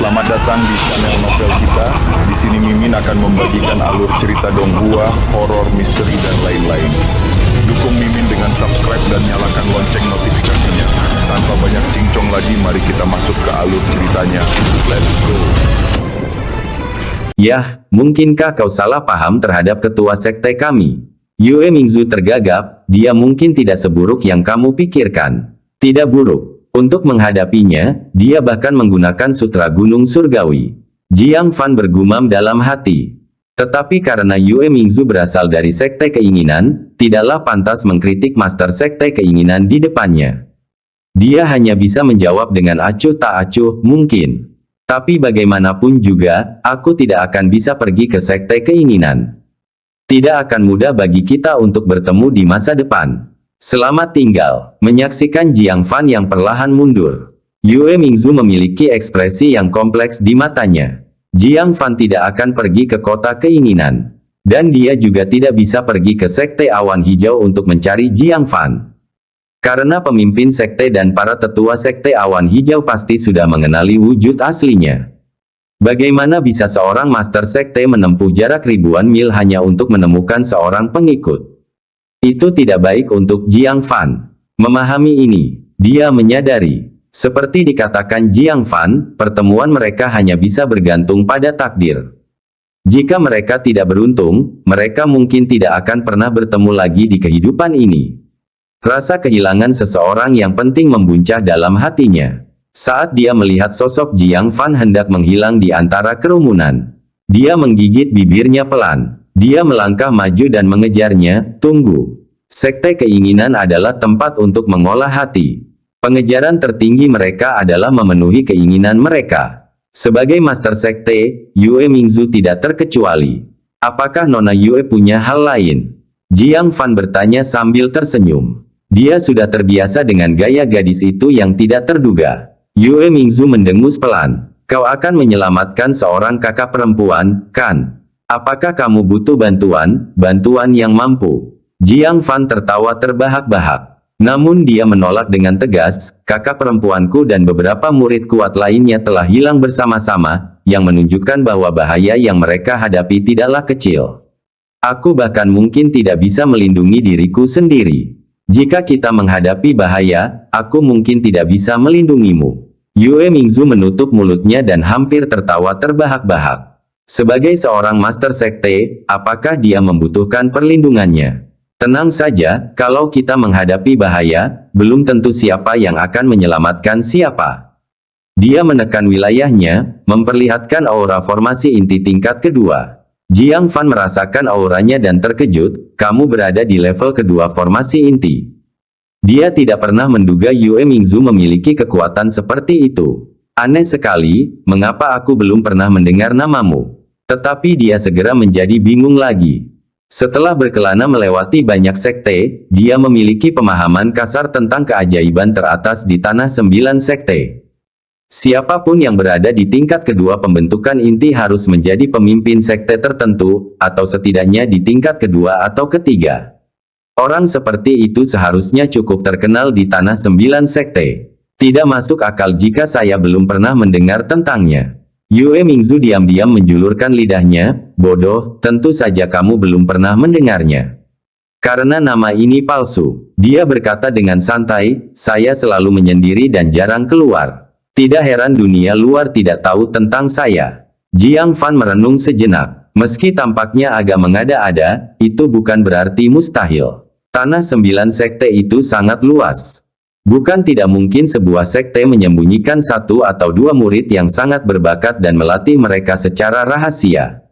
Selamat datang di channel novel kita. Di sini Mimin akan membagikan alur cerita donghua, horor, misteri, dan lain-lain. Dukung Mimin dengan subscribe dan nyalakan lonceng notifikasinya. Tanpa banyak cincong lagi, mari kita masuk ke alur ceritanya. Let's go. Yah, mungkinkah kau salah paham terhadap ketua sekte kami? Yue Mingzu tergagap, dia mungkin tidak seburuk yang kamu pikirkan. Tidak buruk. Untuk menghadapinya, dia bahkan menggunakan sutra gunung surgawi. Jiang Fan bergumam dalam hati. Tetapi karena Yue Mingzu berasal dari sekte keinginan, tidaklah pantas mengkritik master sekte keinginan di depannya. Dia hanya bisa menjawab dengan acuh tak acuh, mungkin. Tapi bagaimanapun juga, aku tidak akan bisa pergi ke sekte keinginan. Tidak akan mudah bagi kita untuk bertemu di masa depan. Selamat tinggal, menyaksikan Jiang Fan yang perlahan mundur. Yue Mingzu memiliki ekspresi yang kompleks di matanya. Jiang Fan tidak akan pergi ke kota keinginan. Dan dia juga tidak bisa pergi ke sekte awan hijau untuk mencari Jiang Fan. Karena pemimpin sekte dan para tetua sekte awan hijau pasti sudah mengenali wujud aslinya. Bagaimana bisa seorang master sekte menempuh jarak ribuan mil hanya untuk menemukan seorang pengikut? Itu tidak baik untuk Jiang Fan. Memahami ini, dia menyadari. Seperti dikatakan Jiang Fan, pertemuan mereka hanya bisa bergantung pada takdir. Jika mereka tidak beruntung, mereka mungkin tidak akan pernah bertemu lagi di kehidupan ini. Rasa kehilangan seseorang yang penting membuncah dalam hatinya. Saat dia melihat sosok Jiang Fan hendak menghilang di antara kerumunan, dia menggigit bibirnya pelan. Dia melangkah maju dan mengejarnya. Tunggu. Sekte keinginan adalah tempat untuk mengolah hati. Pengejaran tertinggi mereka adalah memenuhi keinginan mereka. Sebagai master sekte, Yue Mingzu tidak terkecuali. Apakah Nona Yue punya hal lain? Jiang Fan bertanya sambil tersenyum. Dia sudah terbiasa dengan gaya gadis itu yang tidak terduga. Yue Mingzu mendengus pelan. Kau akan menyelamatkan seorang kakak perempuan, kan? Apakah kamu butuh bantuan? Bantuan yang mampu? Jiang Fan tertawa terbahak-bahak. Namun dia menolak dengan tegas, kakak perempuanku dan beberapa murid kuat lainnya telah hilang bersama-sama, yang menunjukkan bahwa bahaya yang mereka hadapi tidaklah kecil. Aku bahkan mungkin tidak bisa melindungi diriku sendiri. Jika kita menghadapi bahaya, aku mungkin tidak bisa melindungimu. Yue Mingzu menutup mulutnya dan hampir tertawa terbahak-bahak. Sebagai seorang master sekte, apakah dia membutuhkan perlindungannya? Tenang saja, kalau kita menghadapi bahaya, belum tentu siapa yang akan menyelamatkan siapa. Dia menekan wilayahnya, memperlihatkan aura formasi inti tingkat kedua. Jiang Fan merasakan auranya dan terkejut, kamu berada di level kedua formasi inti. Dia tidak pernah menduga Yue Mingzu memiliki kekuatan seperti itu. Aneh sekali, mengapa aku belum pernah mendengar namamu? Tetapi dia segera menjadi bingung lagi. Setelah berkelana melewati banyak sekte, dia memiliki pemahaman kasar tentang keajaiban teratas di tanah 9 sekte. Siapapun yang berada di tingkat kedua pembentukan inti harus menjadi pemimpin sekte tertentu, atau setidaknya di tingkat kedua atau ketiga. Orang seperti itu seharusnya cukup terkenal di tanah 9 sekte. Tidak masuk akal jika saya belum pernah mendengar tentangnya. Yue Mingzu diam-diam menjulurkan lidahnya, bodoh, tentu saja kamu belum pernah mendengarnya. Karena nama ini palsu, dia berkata dengan santai, saya selalu menyendiri dan jarang keluar. Tidak heran dunia luar tidak tahu tentang saya. Jiang Fan merenung sejenak, meski tampaknya agak mengada-ada, itu bukan berarti mustahil. Tanah 9 sekte itu sangat luas. Bukan tidak mungkin sebuah sekte menyembunyikan satu atau dua murid yang sangat berbakat dan melatih mereka secara rahasia.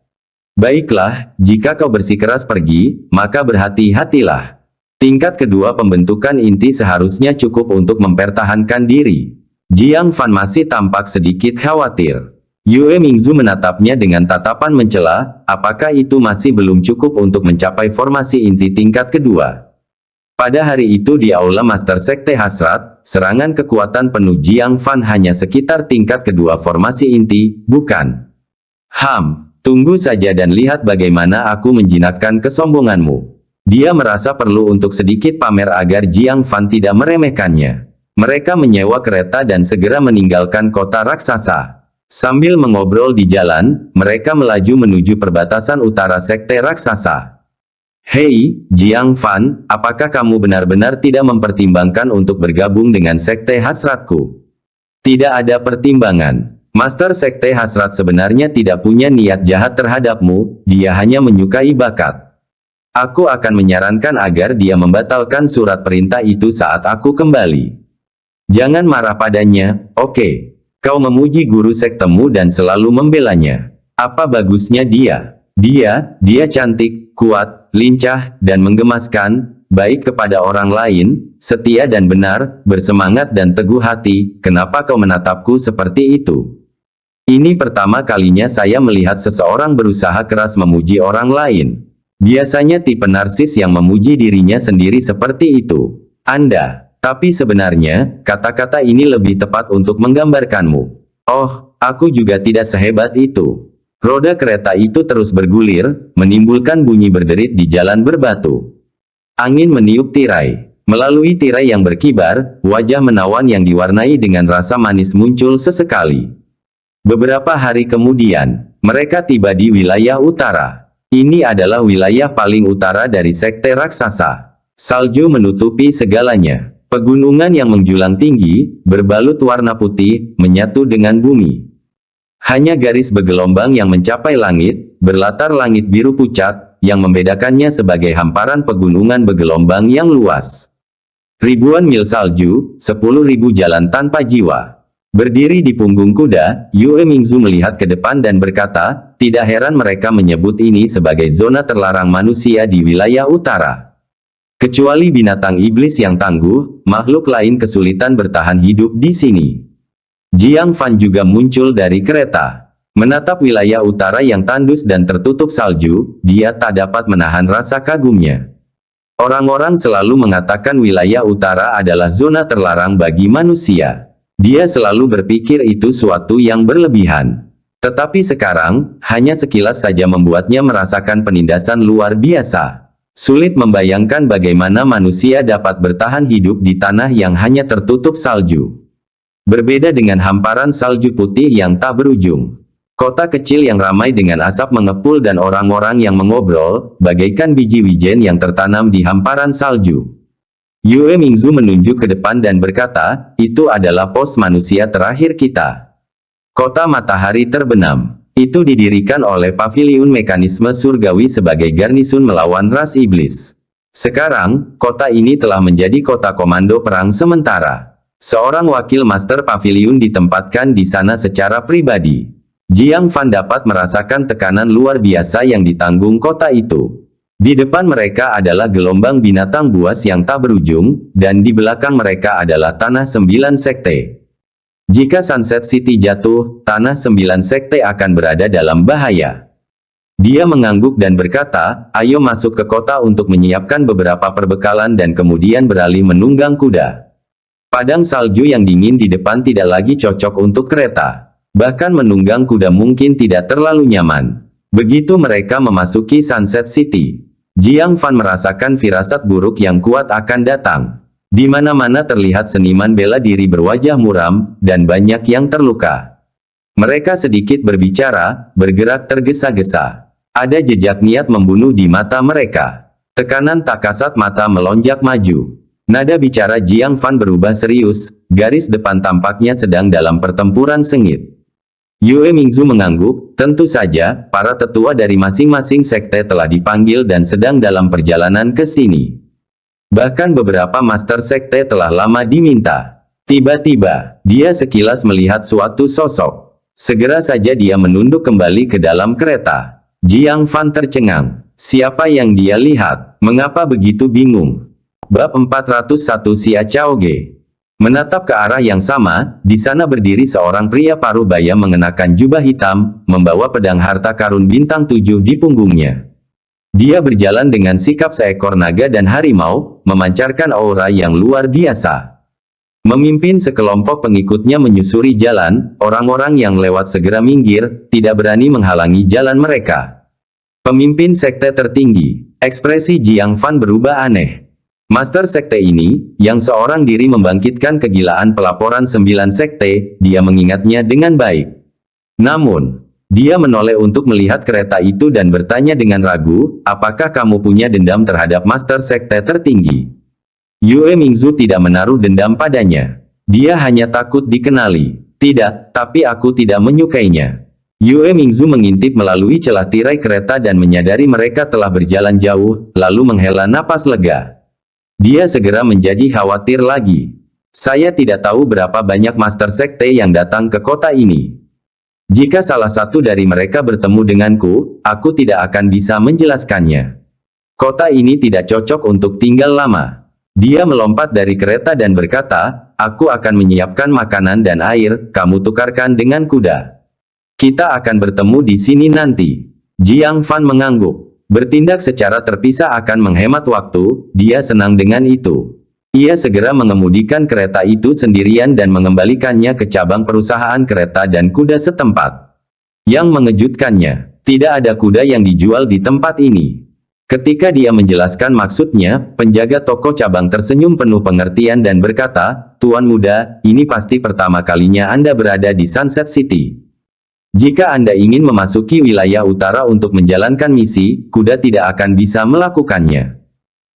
Baiklah, jika kau bersikeras pergi, maka berhati-hatilah. Tingkat kedua pembentukan inti seharusnya cukup untuk mempertahankan diri. Jiang Fan masih tampak sedikit khawatir. Yue Mingzu menatapnya dengan tatapan mencela, apakah itu masih belum cukup untuk mencapai formasi inti tingkat kedua? Pada hari itu di Aula Master Sekte Hasrat, serangan kekuatan penuh Jiang Fan hanya sekitar tingkat kedua formasi inti, bukan? Tunggu saja dan lihat bagaimana aku menjinakkan kesombonganmu. Dia merasa perlu untuk sedikit pamer agar Jiang Fan tidak meremehkannya. Mereka menyewa kereta dan segera meninggalkan kota raksasa. Sambil mengobrol di jalan, mereka melaju menuju perbatasan utara sekte raksasa. Hei, Jiang Fan, apakah kamu benar-benar tidak mempertimbangkan untuk bergabung dengan sekte hasratku? Tidak ada pertimbangan. Master sekte hasrat sebenarnya tidak punya niat jahat terhadapmu, dia hanya menyukai bakat. Aku akan menyarankan agar dia membatalkan surat perintah itu saat aku kembali. Jangan marah padanya, oke? Kau memuji guru sektemu dan selalu membelanya. Apa bagusnya dia? Dia cantik, kuat, lincah, dan menggemaskan, baik kepada orang lain, setia dan benar, bersemangat dan teguh hati. Kenapa kau menatapku seperti itu? Ini pertama kalinya saya melihat seseorang berusaha keras memuji orang lain. Biasanya tipe narsis yang memuji dirinya sendiri seperti itu. Anda, tapi sebenarnya, kata-kata ini lebih tepat untuk menggambarkanmu. Oh, aku juga tidak sehebat itu. Roda kereta itu terus bergulir, menimbulkan bunyi berderit di jalan berbatu. Angin meniup tirai. Melalui tirai yang berkibar, wajah menawan yang diwarnai dengan rasa manis muncul sesekali. Beberapa hari kemudian, mereka tiba di wilayah utara. Ini adalah wilayah paling utara dari sekte raksasa. Salju menutupi segalanya. Pegunungan yang menjulang tinggi, berbalut warna putih, menyatu dengan bumi. Hanya garis bergelombang yang mencapai langit, berlatar langit biru pucat, yang membedakannya sebagai hamparan pegunungan bergelombang yang luas. Ribuan mil salju, 10.000 jalan tanpa jiwa. Berdiri di punggung kuda, Yue Mingzu melihat ke depan dan berkata, tidak heran mereka menyebut ini sebagai zona terlarang manusia di wilayah utara. Kecuali binatang iblis yang tangguh, makhluk lain kesulitan bertahan hidup di sini. Jiang Fan juga muncul dari kereta. Menatap wilayah utara yang tandus dan tertutup salju, dia tak dapat menahan rasa kagumnya. Orang-orang selalu mengatakan wilayah utara adalah zona terlarang bagi manusia. Dia selalu berpikir itu suatu yang berlebihan. Tetapi sekarang, hanya sekilas saja membuatnya merasakan penindasan luar biasa. Sulit membayangkan bagaimana manusia dapat bertahan hidup di tanah yang hanya tertutup salju. Berbeda dengan hamparan salju putih yang tak berujung. Kota kecil yang ramai dengan asap mengepul dan orang-orang yang mengobrol, bagaikan biji wijen yang tertanam di hamparan salju. Yue Mingzu menunjuk ke depan dan berkata, itu adalah pos manusia terakhir kita. Kota matahari terbenam. Itu didirikan oleh paviliun mekanisme surgawi sebagai garnisun melawan ras iblis. Sekarang, kota ini telah menjadi kota komando perang sementara. Seorang wakil Master Paviliun ditempatkan di sana secara pribadi. Jiang Fan dapat merasakan tekanan luar biasa yang ditanggung kota itu. Di depan mereka adalah gelombang binatang buas yang tak berujung, dan di belakang mereka adalah Tanah 9 Sekte. Jika Sunset City jatuh, Tanah 9 Sekte akan berada dalam bahaya. Dia mengangguk dan berkata, ayo masuk ke kota untuk menyiapkan beberapa perbekalan dan kemudian beralih menunggang kuda. Padang salju yang dingin di depan tidak lagi cocok untuk kereta. Bahkan menunggang kuda mungkin tidak terlalu nyaman. Begitu mereka memasuki Sunset City, Jiang Fan merasakan firasat buruk yang kuat akan datang. Di mana-mana terlihat seniman bela diri berwajah muram, dan banyak yang terluka. Mereka sedikit berbicara, bergerak tergesa-gesa. Ada jejak niat membunuh di mata mereka. Tekanan tak kasat mata melonjak maju. Nada bicara Jiang Fan berubah serius, garis depan tampaknya sedang dalam pertempuran sengit. Yue Mingzu mengangguk, tentu saja, para tetua dari masing-masing sekte telah dipanggil dan sedang dalam perjalanan ke sini. Bahkan beberapa master sekte telah lama diminta. Tiba-tiba, dia sekilas melihat suatu sosok. Segera saja dia menunduk kembali ke dalam kereta. Jiang Fan tercengang. Siapa yang dia lihat? Mengapa begitu bingung? Bab 401 Xia Chaoge. Menatap ke arah yang sama, di sana berdiri seorang pria paruh baya mengenakan jubah hitam, membawa pedang harta karun bintang 7 di punggungnya. Dia berjalan dengan sikap seekor naga dan harimau, memancarkan aura yang luar biasa. Memimpin sekelompok pengikutnya menyusuri jalan, orang-orang yang lewat segera minggir, tidak berani menghalangi jalan mereka. Pemimpin sekte tertinggi, ekspresi Jiang Fan berubah aneh. Master sekte ini, yang seorang diri membangkitkan kegilaan pelaporan 9 sekte, dia mengingatnya dengan baik. Namun, dia menoleh untuk melihat kereta itu dan bertanya dengan ragu, apakah kamu punya dendam terhadap Master Sekte tertinggi? Yue Mingzu tidak menaruh dendam padanya. Dia hanya takut dikenali. Tidak, tapi aku tidak menyukainya. Yue Mingzu mengintip melalui celah tirai kereta dan menyadari mereka telah berjalan jauh, lalu menghela napas lega. Dia segera menjadi khawatir lagi. Saya tidak tahu berapa banyak Master Sekte yang datang ke kota ini. Jika salah satu dari mereka bertemu denganku, aku tidak akan bisa menjelaskannya. Kota ini tidak cocok untuk tinggal lama. Dia melompat dari kereta dan berkata, aku akan menyiapkan makanan dan air, kamu tukarkan dengan kuda. Kita akan bertemu di sini nanti. Jiang Fan mengangguk. Bertindak secara terpisah akan menghemat waktu, dia senang dengan itu. Ia segera mengemudikan kereta itu sendirian dan mengembalikannya ke cabang perusahaan kereta dan kuda setempat. Yang mengejutkannya, tidak ada kuda yang dijual di tempat ini. Ketika dia menjelaskan maksudnya, penjaga toko cabang tersenyum penuh pengertian dan berkata, Tuan muda, ini pasti pertama kalinya Anda berada di Sunset City. Jika Anda ingin memasuki wilayah utara untuk menjalankan misi, kuda tidak akan bisa melakukannya.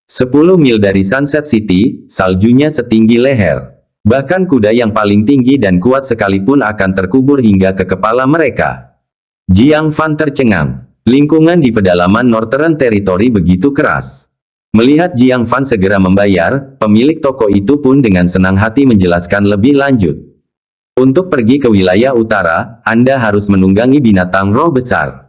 10 mil dari Sunset City, saljunya setinggi leher. Bahkan kuda yang paling tinggi dan kuat sekalipun akan terkubur hingga ke kepala mereka. Jiang Fan tercengang. Lingkungan di pedalaman Northern Territory begitu keras. Melihat Jiang Fan segera membayar, pemilik toko itu pun dengan senang hati menjelaskan lebih lanjut. Untuk pergi ke wilayah utara, Anda harus menunggangi binatang roh besar.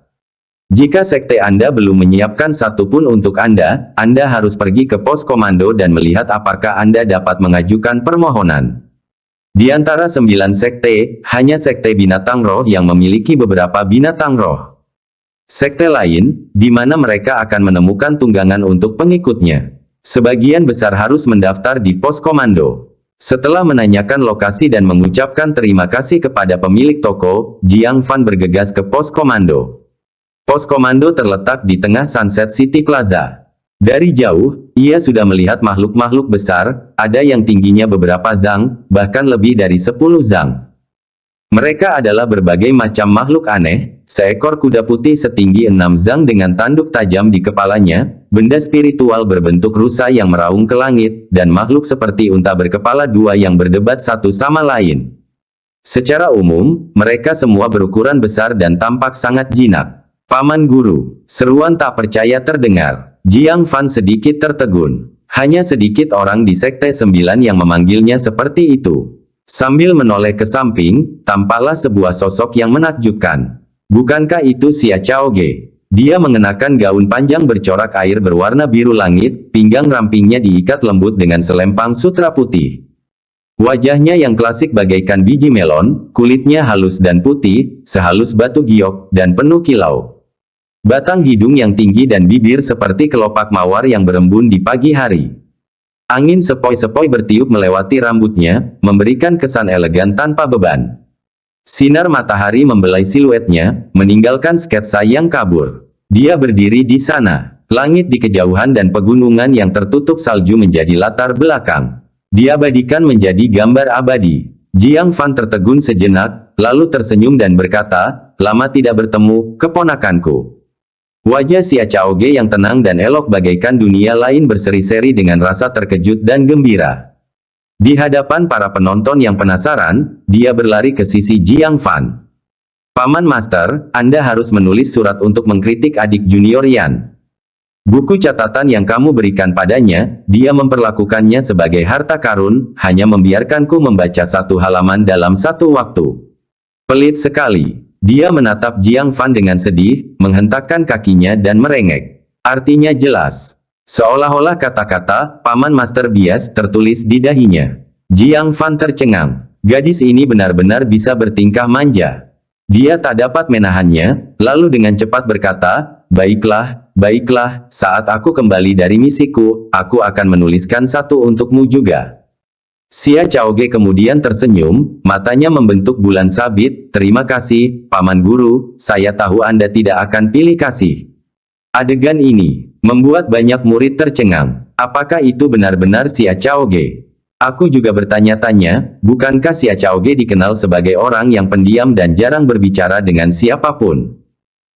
Jika sekte Anda belum menyiapkan satu pun untuk Anda harus pergi ke pos komando dan melihat apakah Anda dapat mengajukan permohonan. Di antara 9 sekte, hanya sekte binatang roh yang memiliki beberapa binatang roh. Sekte lain, di mana mereka akan menemukan tunggangan untuk pengikutnya. Sebagian besar harus mendaftar di pos komando. Setelah menanyakan lokasi dan mengucapkan terima kasih kepada pemilik toko, Jiang Fan bergegas ke pos komando. Pos komando terletak di tengah Sunset City Plaza. Dari jauh, ia sudah melihat makhluk-makhluk besar, ada yang tingginya beberapa zang, bahkan lebih dari 10 zang. Mereka adalah berbagai macam makhluk aneh, seekor kuda putih setinggi 6 zang dengan tanduk tajam di kepalanya, benda spiritual berbentuk rusa yang meraung ke langit, dan makhluk seperti unta berkepala dua yang berdebat satu sama lain. Secara umum, mereka semua berukuran besar dan tampak sangat jinak. Paman Guru, seruan tak percaya terdengar. Jiang Fan sedikit tertegun. Hanya sedikit orang di Sekte 9 yang memanggilnya seperti itu. Sambil menoleh ke samping, tampaklah sebuah sosok yang menakjubkan. Bukankah itu Xia Chaoge? Dia mengenakan gaun panjang bercorak air berwarna biru langit, pinggang rampingnya diikat lembut dengan selempang sutra putih. Wajahnya yang klasik bagaikan biji melon, kulitnya halus dan putih, sehalus batu giok, dan penuh kilau. Batang hidung yang tinggi dan bibir seperti kelopak mawar yang berembun di pagi hari. Angin sepoi-sepoi bertiup melewati rambutnya, memberikan kesan elegan tanpa beban. Sinar matahari membelai siluetnya, meninggalkan sketsa yang kabur. Dia berdiri di sana. Langit di kejauhan dan pegunungan yang tertutup salju menjadi latar belakang. Diabadikan menjadi gambar abadi. Jiang Fan tertegun sejenak, lalu tersenyum dan berkata, lama tidak bertemu, keponakanku. Wajah Xia Chaoge yang tenang dan elok bagaikan dunia lain berseri-seri dengan rasa terkejut dan gembira. Di hadapan para penonton yang penasaran, dia berlari ke sisi Jiang Fan. Paman Master, Anda harus menulis surat untuk mengkritik adik junior Yan. Buku catatan yang kamu berikan padanya, dia memperlakukannya sebagai harta karun, hanya membiarkanku membaca satu halaman dalam satu waktu. Pelit sekali. Dia menatap Jiang Fan dengan sedih, menghentakkan kakinya dan merengek. Artinya jelas. Seolah-olah kata-kata, Paman Master bias tertulis di dahinya. Jiang Fan tercengang. Gadis ini benar-benar bisa bertingkah manja. Dia tak dapat menahannya, lalu dengan cepat berkata, baiklah, baiklah, saat aku kembali dari misiku, aku akan menuliskan satu untukmu juga. Xia Chaoge kemudian tersenyum, matanya membentuk bulan sabit, terima kasih, Paman Guru, saya tahu Anda tidak akan pilih kasih. Adegan ini membuat banyak murid tercengang. Apakah itu benar-benar Xia Chaoge? Aku juga bertanya-tanya, bukankah Xia Chaoge dikenal sebagai orang yang pendiam dan jarang berbicara dengan siapapun?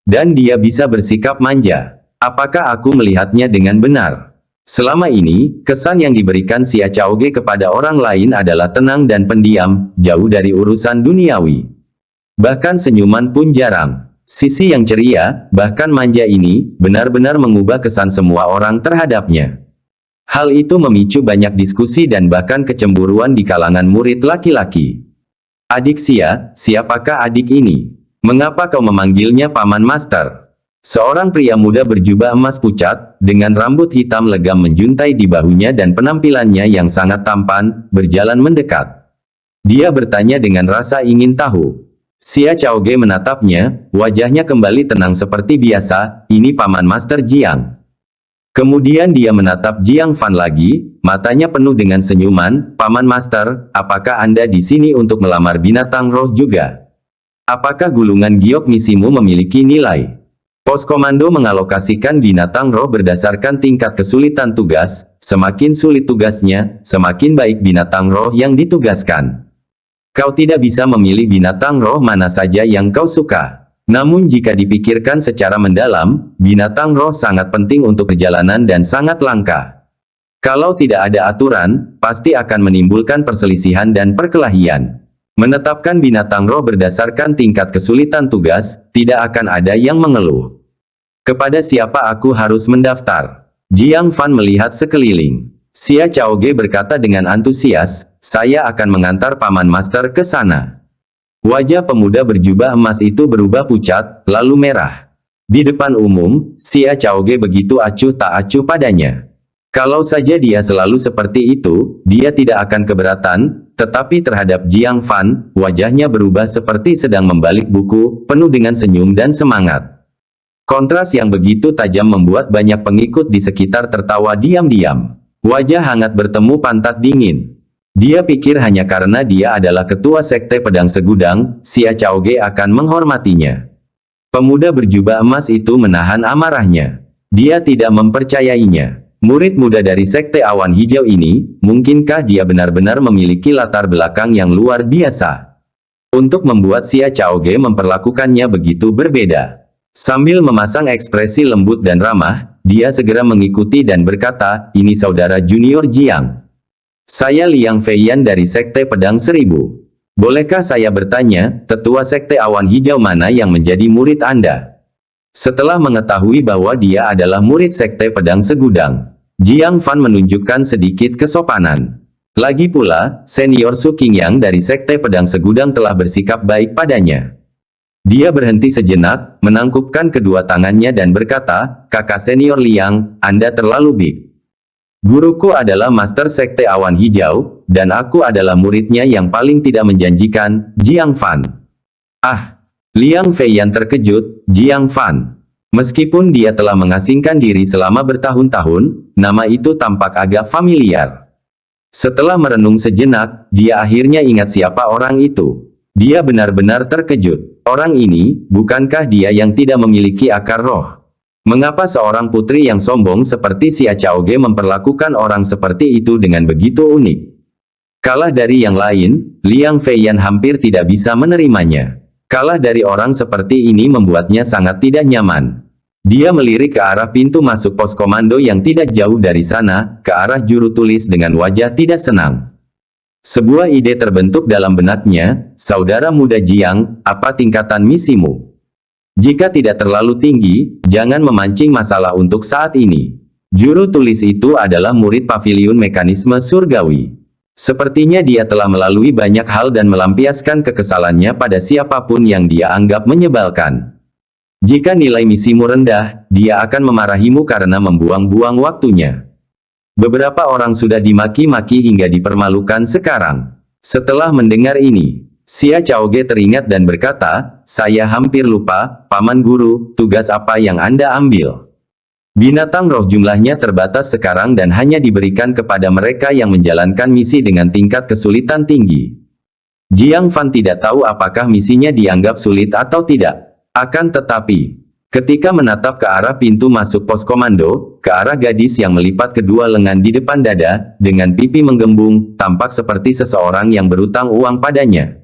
Dan dia bisa bersikap manja. Apakah aku melihatnya dengan benar? Selama ini, kesan yang diberikan Xia Chaoge kepada orang lain adalah tenang dan pendiam, jauh dari urusan duniawi. Bahkan senyuman pun jarang. Sisi yang ceria, bahkan manja ini, benar-benar mengubah kesan semua orang terhadapnya. Hal itu memicu banyak diskusi dan bahkan kecemburuan di kalangan murid laki-laki. Adik Xia, siapakah adik ini? Mengapa kau memanggilnya Paman Master? Seorang pria muda berjubah emas pucat, dengan rambut hitam legam menjuntai di bahunya dan penampilannya yang sangat tampan, berjalan mendekat. Dia bertanya dengan rasa ingin tahu. Xia Chaoge menatapnya, wajahnya kembali tenang seperti biasa, ini Paman Master Jiang. Kemudian dia menatap Jiang Fan lagi, matanya penuh dengan senyuman, Paman Master, apakah Anda di sini untuk melamar binatang roh juga? Apakah gulungan giok misimu memiliki nilai? Pos komando mengalokasikan binatang roh berdasarkan tingkat kesulitan tugas, semakin sulit tugasnya, semakin baik binatang roh yang ditugaskan. Kau tidak bisa memilih binatang roh mana saja yang kau suka. Namun jika dipikirkan secara mendalam, binatang roh sangat penting untuk perjalanan dan sangat langka. Kalau tidak ada aturan, pasti akan menimbulkan perselisihan dan perkelahian. Menetapkan binatang roh berdasarkan tingkat kesulitan tugas, tidak akan ada yang mengeluh. Kepada siapa aku harus mendaftar? Jiang Fan melihat sekeliling. Xia Chaoge berkata dengan antusias, saya akan mengantar Paman Master ke sana. Wajah pemuda berjubah emas itu berubah pucat, lalu merah. Di depan umum, Xia Chaoge begitu acuh tak acuh padanya. Kalau saja dia selalu seperti itu, dia tidak akan keberatan, tetapi terhadap Jiang Fan, wajahnya berubah seperti sedang membalik buku, penuh dengan senyum dan semangat. Kontras yang begitu tajam membuat banyak pengikut di sekitar tertawa diam-diam. Wajah hangat bertemu pantat dingin. Dia pikir hanya karena dia adalah ketua sekte pedang segudang, Xia Chaoge akan menghormatinya. Pemuda berjubah emas itu menahan amarahnya. Dia tidak mempercayainya. Murid muda dari sekte awan hijau ini, mungkinkah dia benar-benar memiliki latar belakang yang luar biasa? Untuk membuat Xia Chaoge memperlakukannya begitu berbeda. Sambil memasang ekspresi lembut dan ramah, dia segera mengikuti dan berkata, ini saudara junior Jiang. Saya Liang Feiyan dari Sekte Pedang Seribu. Bolehkah saya bertanya, tetua Sekte Awan Hijau mana yang menjadi murid Anda? Setelah mengetahui bahwa dia adalah murid Sekte Pedang Segudang, Jiang Fan menunjukkan sedikit kesopanan. Lagi pula, senior Su Qingyang dari Sekte Pedang Segudang telah bersikap baik padanya. Dia berhenti sejenak, menangkupkan kedua tangannya dan berkata, kakak senior Liang, Anda terlalu big. Guruku adalah Master Sekte Awan Hijau, dan aku adalah muridnya yang paling tidak menjanjikan, Jiang Fan. Ah! Liang Feiyan terkejut, Jiang Fan. Meskipun dia telah mengasingkan diri selama bertahun-tahun, nama itu tampak agak familiar. Setelah merenung sejenak, dia akhirnya ingat siapa orang itu. Dia benar-benar terkejut. Orang ini, bukankah dia yang tidak memiliki akar roh? Mengapa seorang putri yang sombong seperti Xia Chaoge memperlakukan orang seperti itu dengan begitu unik? Kalah dari yang lain, Liang Feiyan hampir tidak bisa menerimanya. Kalah dari orang seperti ini membuatnya sangat tidak nyaman. Dia melirik ke arah pintu masuk pos komando yang tidak jauh dari sana, ke arah juru tulis dengan wajah tidak senang. Sebuah ide terbentuk dalam benaknya, saudara muda Jiang, apa tingkatan misimu? Jika tidak terlalu tinggi, jangan memancing masalah untuk saat ini. Juru tulis itu adalah murid paviliun mekanisme surgawi. Sepertinya dia telah melalui banyak hal dan melampiaskan kekesalannya pada siapapun yang dia anggap menyebalkan. Jika nilai misimu rendah, dia akan memarahimu karena membuang-buang waktunya. Beberapa orang sudah dimaki-maki hingga dipermalukan sekarang. Setelah mendengar ini, Xia Chaoge teringat dan berkata, saya hampir lupa, Paman Guru, tugas apa yang Anda ambil? Binatang roh jumlahnya terbatas sekarang dan hanya diberikan kepada mereka yang menjalankan misi dengan tingkat kesulitan tinggi. Jiang Fan tidak tahu apakah misinya dianggap sulit atau tidak. Akan tetapi, Ketika menatap ke arah pintu masuk pos komando, ke arah gadis yang melipat kedua lengan di depan dada, dengan pipi menggembung, tampak seperti seseorang yang berutang uang padanya.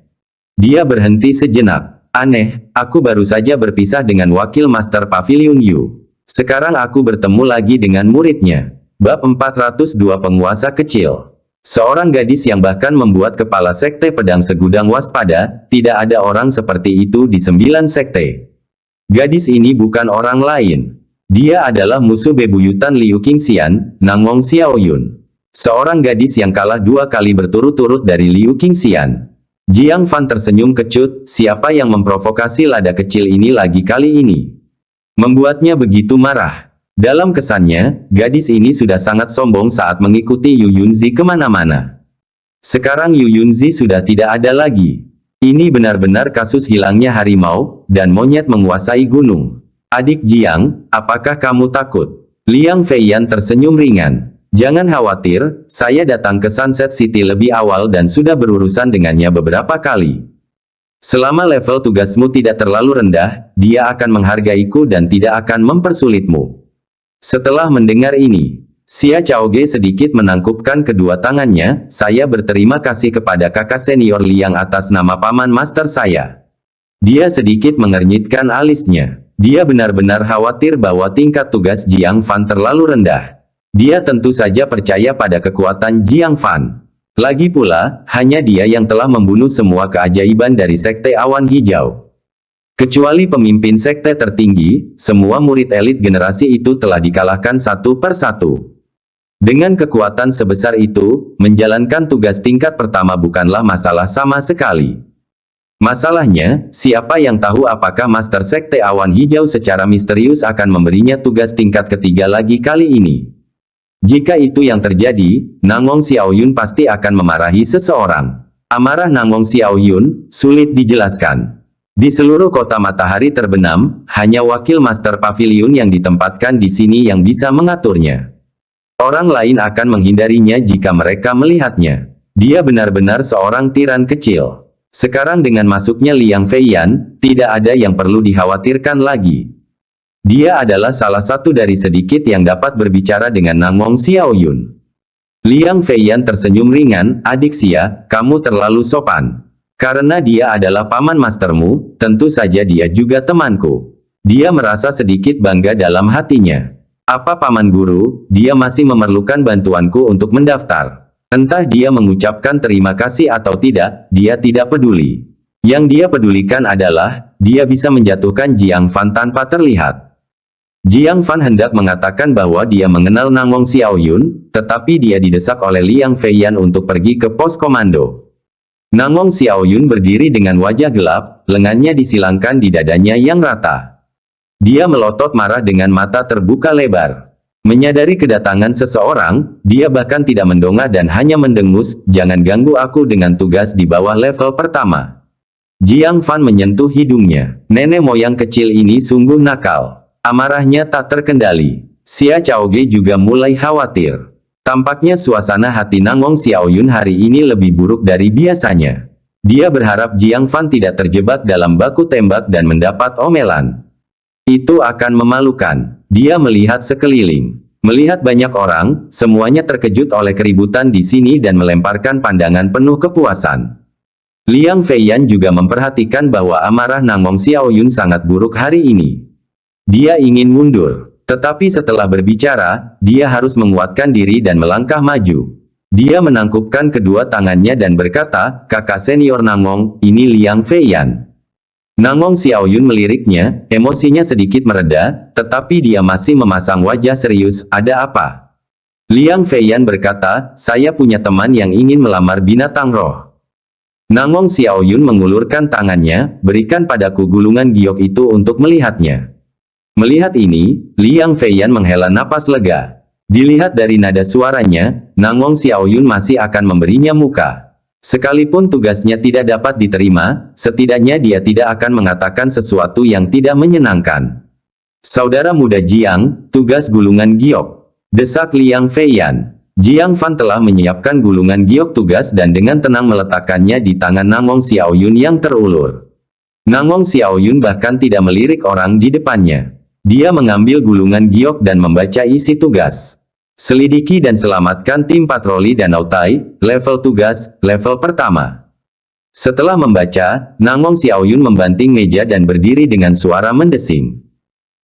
Dia berhenti sejenak. Aneh, aku baru saja berpisah dengan wakil Master Pavilion Yu. Sekarang aku bertemu lagi dengan muridnya. Bab 402 Penguasa Kecil. Seorang gadis yang bahkan membuat kepala sekte pedang segudang waspada, tidak ada orang seperti itu di 9 sekte. Gadis ini bukan orang lain. Dia adalah musuh bebuyutan Liu Qingxian, Nangong Xiaoyun. Seorang gadis yang kalah 2 kali berturut-turut dari Liu Qingxian. Jiang Fan tersenyum kecut, siapa yang memprovokasi lada kecil ini lagi kali ini? Membuatnya begitu marah. Dalam kesannya, gadis ini sudah sangat sombong saat mengikuti Yu Yunzi kemana-mana. Sekarang Yu Yunzi sudah tidak ada lagi. Ini benar-benar kasus hilangnya harimau, dan monyet menguasai gunung. Adik Jiang, apakah kamu takut? Liang Feiyan tersenyum ringan. Jangan khawatir, saya datang ke Sunset City lebih awal dan sudah berurusan dengannya beberapa kali. Selama level tugasmu tidak terlalu rendah, dia akan menghargaiku dan tidak akan mempersulitmu. Setelah mendengar ini, Xia Chaoge sedikit menangkupkan kedua tangannya, saya berterima kasih kepada kakak senior Liang atas nama paman master saya. Dia sedikit mengernyitkan alisnya. Dia benar-benar khawatir bahwa tingkat tugas Jiang Fan terlalu rendah. Dia tentu saja percaya pada kekuatan Jiang Fan. Lagi pula, hanya dia yang telah membunuh semua keajaiban dari Sekte Awan Hijau. Kecuali pemimpin sekte tertinggi, semua murid elit generasi itu telah dikalahkan satu per satu. Dengan kekuatan sebesar itu, menjalankan tugas tingkat pertama bukanlah masalah sama sekali. Masalahnya, siapa yang tahu apakah Master Sekte Awan Hijau secara misterius akan memberinya tugas tingkat ketiga lagi kali ini. Jika itu yang terjadi, Nangong Xiaoyun pasti akan memarahi seseorang. Amarah Nangong Xiaoyun, sulit dijelaskan. Di seluruh kota matahari terbenam, hanya wakil Master Pavilion yang ditempatkan di sini yang bisa mengaturnya. Orang lain akan menghindarinya jika mereka melihatnya. Dia benar-benar seorang tiran kecil. Sekarang dengan masuknya Liang Feiyan, tidak ada yang perlu dikhawatirkan lagi. Dia adalah salah satu dari sedikit yang dapat berbicara dengan Nangong Xiaoyun. Liang Feiyan tersenyum ringan, adik Xia, kamu terlalu sopan. Karena dia adalah paman mastermu, tentu saja dia juga temanku. Dia merasa sedikit bangga dalam hatinya. Apa paman guru, dia masih memerlukan bantuanku untuk mendaftar. Entah dia mengucapkan terima kasih atau tidak, dia tidak peduli. Yang dia pedulikan adalah, dia bisa menjatuhkan Jiang Fan tanpa terlihat. Jiang Fan hendak mengatakan bahwa dia mengenal Nangong Xiaoyun, tetapi dia didesak oleh Liang Feiyan untuk pergi ke pos komando. Nangong Xiaoyun berdiri dengan wajah gelap, lengannya disilangkan di dadanya yang rata. Dia melotot marah dengan mata terbuka lebar. Menyadari kedatangan seseorang, dia bahkan tidak mendongak dan hanya mendengus, jangan ganggu aku dengan tugas di bawah level pertama. Jiang Fan menyentuh hidungnya. Nenek moyang kecil ini sungguh nakal. Amarahnya tak terkendali. Xia Chaoge juga mulai khawatir. Tampaknya suasana hati Nangong Xiaoyun hari ini lebih buruk dari biasanya. Dia berharap Jiang Fan tidak terjebak dalam baku tembak dan mendapat omelan. Itu akan memalukan. Dia melihat sekeliling. Melihat banyak orang, semuanya terkejut oleh keributan di sini dan melemparkan pandangan penuh kepuasan. Liang Feiyan juga memperhatikan bahwa amarah Nangong Xiaoyun sangat buruk hari ini. Dia ingin mundur. Tetapi setelah berbicara, dia harus menguatkan diri dan melangkah maju. Dia menangkupkan kedua tangannya dan berkata, kakak senior Nangong, ini Liang Feiyan. Nangong Xiaoyun meliriknya, emosinya sedikit mereda, tetapi dia masih memasang wajah serius, ada apa? Liang Feiyan berkata, saya punya teman yang ingin melamar binatang roh. Nangong Xiaoyun mengulurkan tangannya, berikan padaku gulungan giok itu untuk melihatnya. Melihat ini, Liang Feiyan menghela napas lega. Dilihat dari nada suaranya, Nangong Xiaoyun masih akan memberinya muka. Sekalipun tugasnya tidak dapat diterima, setidaknya dia tidak akan mengatakan sesuatu yang tidak menyenangkan. Saudara muda Jiang, tugas gulungan giok. Desak Liang Feiyan. Jiang Fan telah menyiapkan gulungan giok tugas dan dengan tenang meletakkannya di tangan Nangong Xiaoyun yang terulur. Nangong Xiaoyun bahkan tidak melirik orang di depannya. Dia mengambil gulungan giok dan membaca isi tugas. Selidiki dan selamatkan tim patroli Danau Tai, level tugas, level pertama. Setelah membaca, Nangong Xiaoyun membanting meja dan berdiri dengan suara mendesing.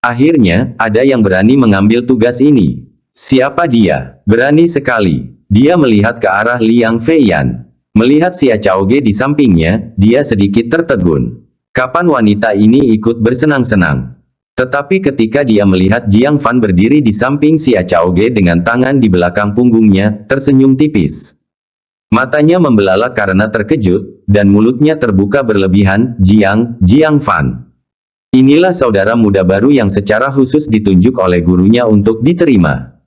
Akhirnya, ada yang berani mengambil tugas ini. Siapa dia? Berani sekali. Dia melihat ke arah Liang Feiyan. Melihat Xia Chaoge di sampingnya, dia sedikit tertegun. Kapan wanita ini ikut bersenang-senang? Tetapi ketika dia melihat Jiang Fan berdiri di samping Xia Chaoge dengan tangan di belakang punggungnya, tersenyum tipis. Matanya membelalak karena terkejut, dan mulutnya terbuka berlebihan. Jiang Fan. Inilah saudara muda baru yang secara khusus ditunjuk oleh gurunya untuk diterima.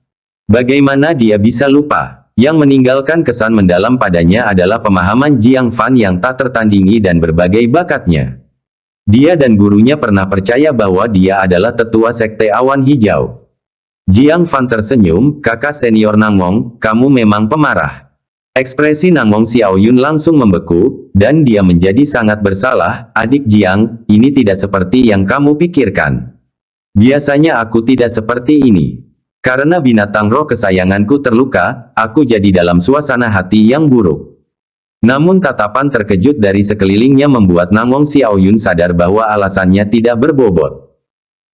Bagaimana dia bisa lupa? Yang meninggalkan kesan mendalam padanya adalah pemahaman Jiang Fan yang tak tertandingi dan berbagai bakatnya. Dia dan gurunya pernah percaya bahwa dia adalah tetua sekte awan hijau. Jiang Fan tersenyum, kakak senior Nangong, kamu memang pemarah. Ekspresi Nangong Xiaoyun langsung membeku, dan dia menjadi sangat bersalah. Adik Jiang, ini tidak seperti yang kamu pikirkan. Biasanya aku tidak seperti ini. Karena binatang roh kesayanganku terluka, aku jadi dalam suasana hati yang buruk. Namun tatapan terkejut dari sekelilingnya membuat Nangong Xiaoyun sadar bahwa alasannya tidak berbobot.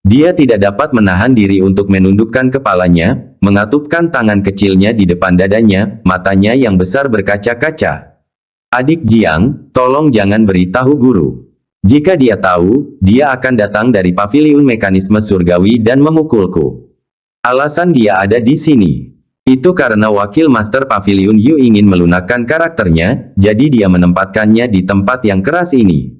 Dia tidak dapat menahan diri untuk menundukkan kepalanya, mengatupkan tangan kecilnya di depan dadanya, matanya yang besar berkaca-kaca. Adik Jiang, tolong jangan beritahu guru. Jika dia tahu, dia akan datang dari paviliun mekanisme surgawi dan memukulku. Alasan dia ada di sini. Itu karena wakil Master Pavilion Yu ingin melunakkan karakternya, jadi dia menempatkannya di tempat yang keras ini.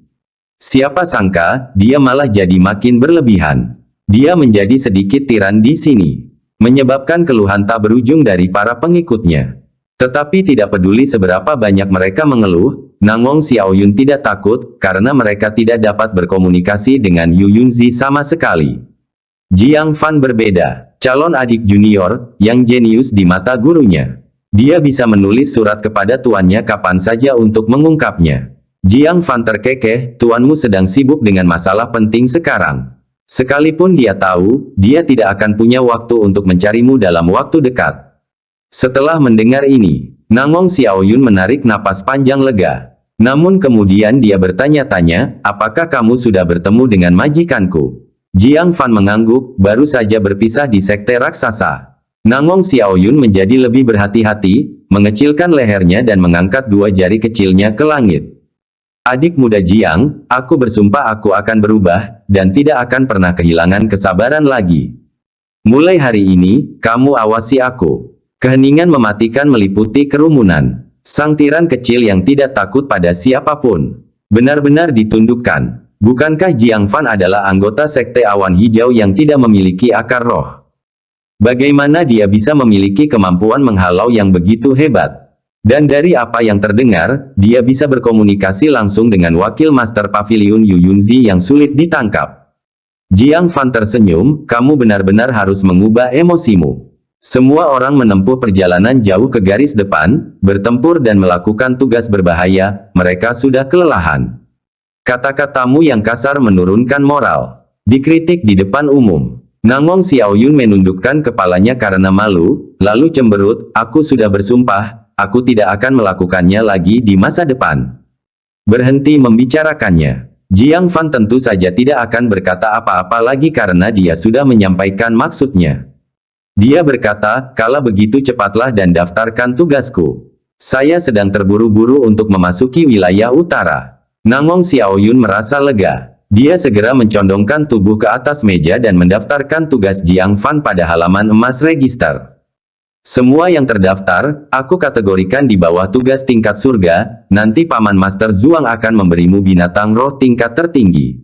Siapa sangka, dia malah jadi makin berlebihan. Dia menjadi sedikit tiran di sini, menyebabkan keluhan tak berujung dari para pengikutnya. Tetapi tidak peduli seberapa banyak mereka mengeluh, Nangong Xiaoyun tidak takut, karena mereka tidak dapat berkomunikasi dengan Yu Yunzi sama sekali. Jiang Fan berbeda. Calon adik junior, yang jenius di mata gurunya. Dia bisa menulis surat kepada tuannya kapan saja untuk mengungkapnya. Jiang Fan terkekeh, tuanmu sedang sibuk dengan masalah penting sekarang. Sekalipun dia tahu, dia tidak akan punya waktu untuk mencarimu dalam waktu dekat. Setelah mendengar ini, Nangong Xiaoyun menarik napas panjang lega. Namun kemudian dia bertanya-tanya, apakah kamu sudah bertemu dengan majikanku? Jiang Fan mengangguk, baru saja berpisah di sekte raksasa. Nangong Xiaoyun menjadi lebih berhati-hati, mengecilkan lehernya dan mengangkat dua jari kecilnya ke langit. Adik muda Jiang, aku bersumpah aku akan berubah, dan tidak akan pernah kehilangan kesabaran lagi. Mulai hari ini, kamu awasi aku. Keheningan mematikan meliputi kerumunan. Sang tiran kecil yang tidak takut pada siapapun. Benar-benar ditundukkan. Bukankah Jiang Fan adalah anggota sekte awan hijau yang tidak memiliki akar roh? Bagaimana dia bisa memiliki kemampuan menghalau yang begitu hebat? Dan dari apa yang terdengar, dia bisa berkomunikasi langsung dengan wakil Master Pavilion Yu Yunzi yang sulit ditangkap. Jiang Fan tersenyum, kamu benar-benar harus mengubah emosimu. Semua orang menempuh perjalanan jauh ke garis depan, bertempur dan melakukan tugas berbahaya, mereka sudah kelelahan. Kata-katamu yang kasar menurunkan moral. Dikritik di depan umum. Nangong Xiaoyun menundukkan kepalanya karena malu, lalu cemberut, aku sudah bersumpah, aku tidak akan melakukannya lagi di masa depan. Berhenti membicarakannya. Jiang Fan tentu saja tidak akan berkata apa-apa lagi karena dia sudah menyampaikan maksudnya. Dia berkata, kalau begitu cepatlah dan daftarkan tugasku. Saya sedang terburu-buru untuk memasuki wilayah utara. Nangong Xiaoyun merasa lega. Dia segera mencondongkan tubuh ke atas meja dan mendaftarkan tugas Jiang Fan pada halaman emas register. Semua yang terdaftar, aku kategorikan di bawah tugas tingkat surga, nanti Paman Master Zuang akan memberimu binatang roh tingkat tertinggi.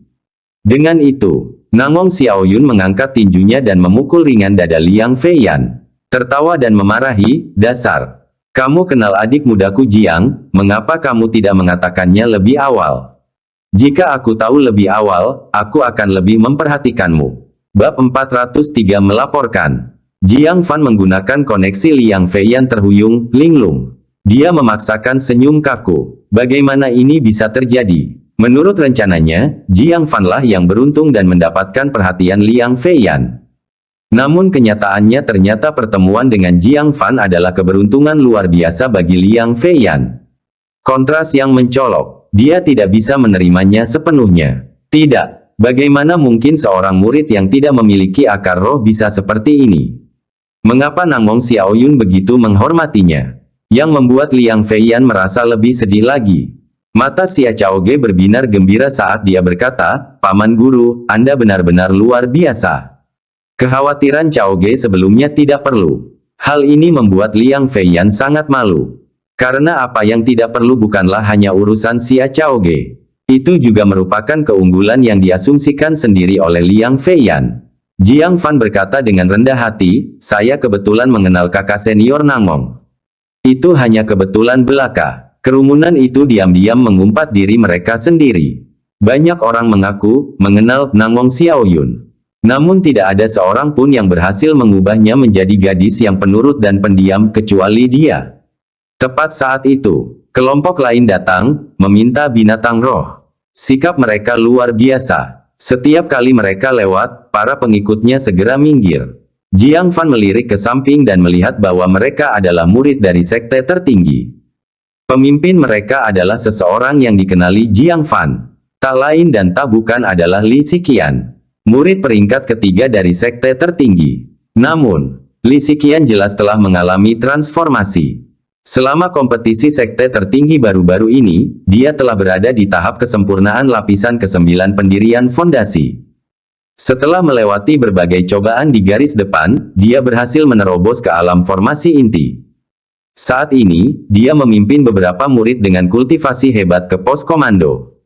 Dengan itu, Nangong Xiaoyun mengangkat tinjunya dan memukul ringan dada Liang Feiyan. Tertawa dan memarahi, dasar. Kamu kenal adik mudaku Jiang, mengapa kamu tidak mengatakannya lebih awal? Jika aku tahu lebih awal, aku akan lebih memperhatikanmu. Bab 403 melaporkan. Jiang Fan menggunakan koneksi Liang Feiyan terhuyung, linglung. Dia memaksakan senyum kaku. Bagaimana ini bisa terjadi? Menurut rencananya, Jiang Fan lah yang beruntung dan mendapatkan perhatian Liang Feiyan. Namun kenyataannya ternyata pertemuan dengan Jiang Fan adalah keberuntungan luar biasa bagi Liang Feiyan. Kontras yang mencolok, dia tidak bisa menerimanya sepenuhnya. Tidak, bagaimana mungkin seorang murid yang tidak memiliki akar roh bisa seperti ini? Mengapa Nangmong Xiaoyun begitu menghormatinya? Yang membuat Liang Feiyan merasa lebih sedih lagi. Mata Xia Chaoge berbinar gembira saat dia berkata, "Paman Guru, Anda benar-benar luar biasa." Kekhawatiran Chaoge sebelumnya tidak perlu. Hal ini membuat Liang Feiyan sangat malu. Karena apa yang tidak perlu bukanlah hanya urusan Xia Chaoge. Itu juga merupakan keunggulan yang diasumsikan sendiri oleh Liang Feiyan. Jiang Fan berkata dengan rendah hati, "Saya kebetulan mengenal kakak senior Nangmong. Itu hanya kebetulan belaka." Kerumunan itu diam-diam mengumpat diri mereka sendiri. Banyak orang mengaku mengenal Nangmong Xiaoyun. Namun tidak ada seorang pun yang berhasil mengubahnya menjadi gadis yang penurut dan pendiam kecuali dia. Tepat saat itu, kelompok lain datang, meminta binatang roh. Sikap mereka luar biasa. Setiap kali mereka lewat, para pengikutnya segera minggir. Jiang Fan melirik ke samping dan melihat bahwa mereka adalah murid dari sekte tertinggi. Pemimpin mereka adalah seseorang yang dikenali Jiang Fan. Tak lain dan tak bukan adalah Li Xiqian, murid peringkat ketiga dari sekte tertinggi. Namun, Li Xiqian jelas telah mengalami transformasi. Selama kompetisi sekte tertinggi baru-baru ini, dia telah berada di tahap kesempurnaan lapisan ke-9 pendirian fondasi. Setelah melewati berbagai cobaan di garis depan, dia berhasil menerobos ke alam formasi inti. Saat ini, dia memimpin beberapa murid dengan kultivasi hebat ke pos komando.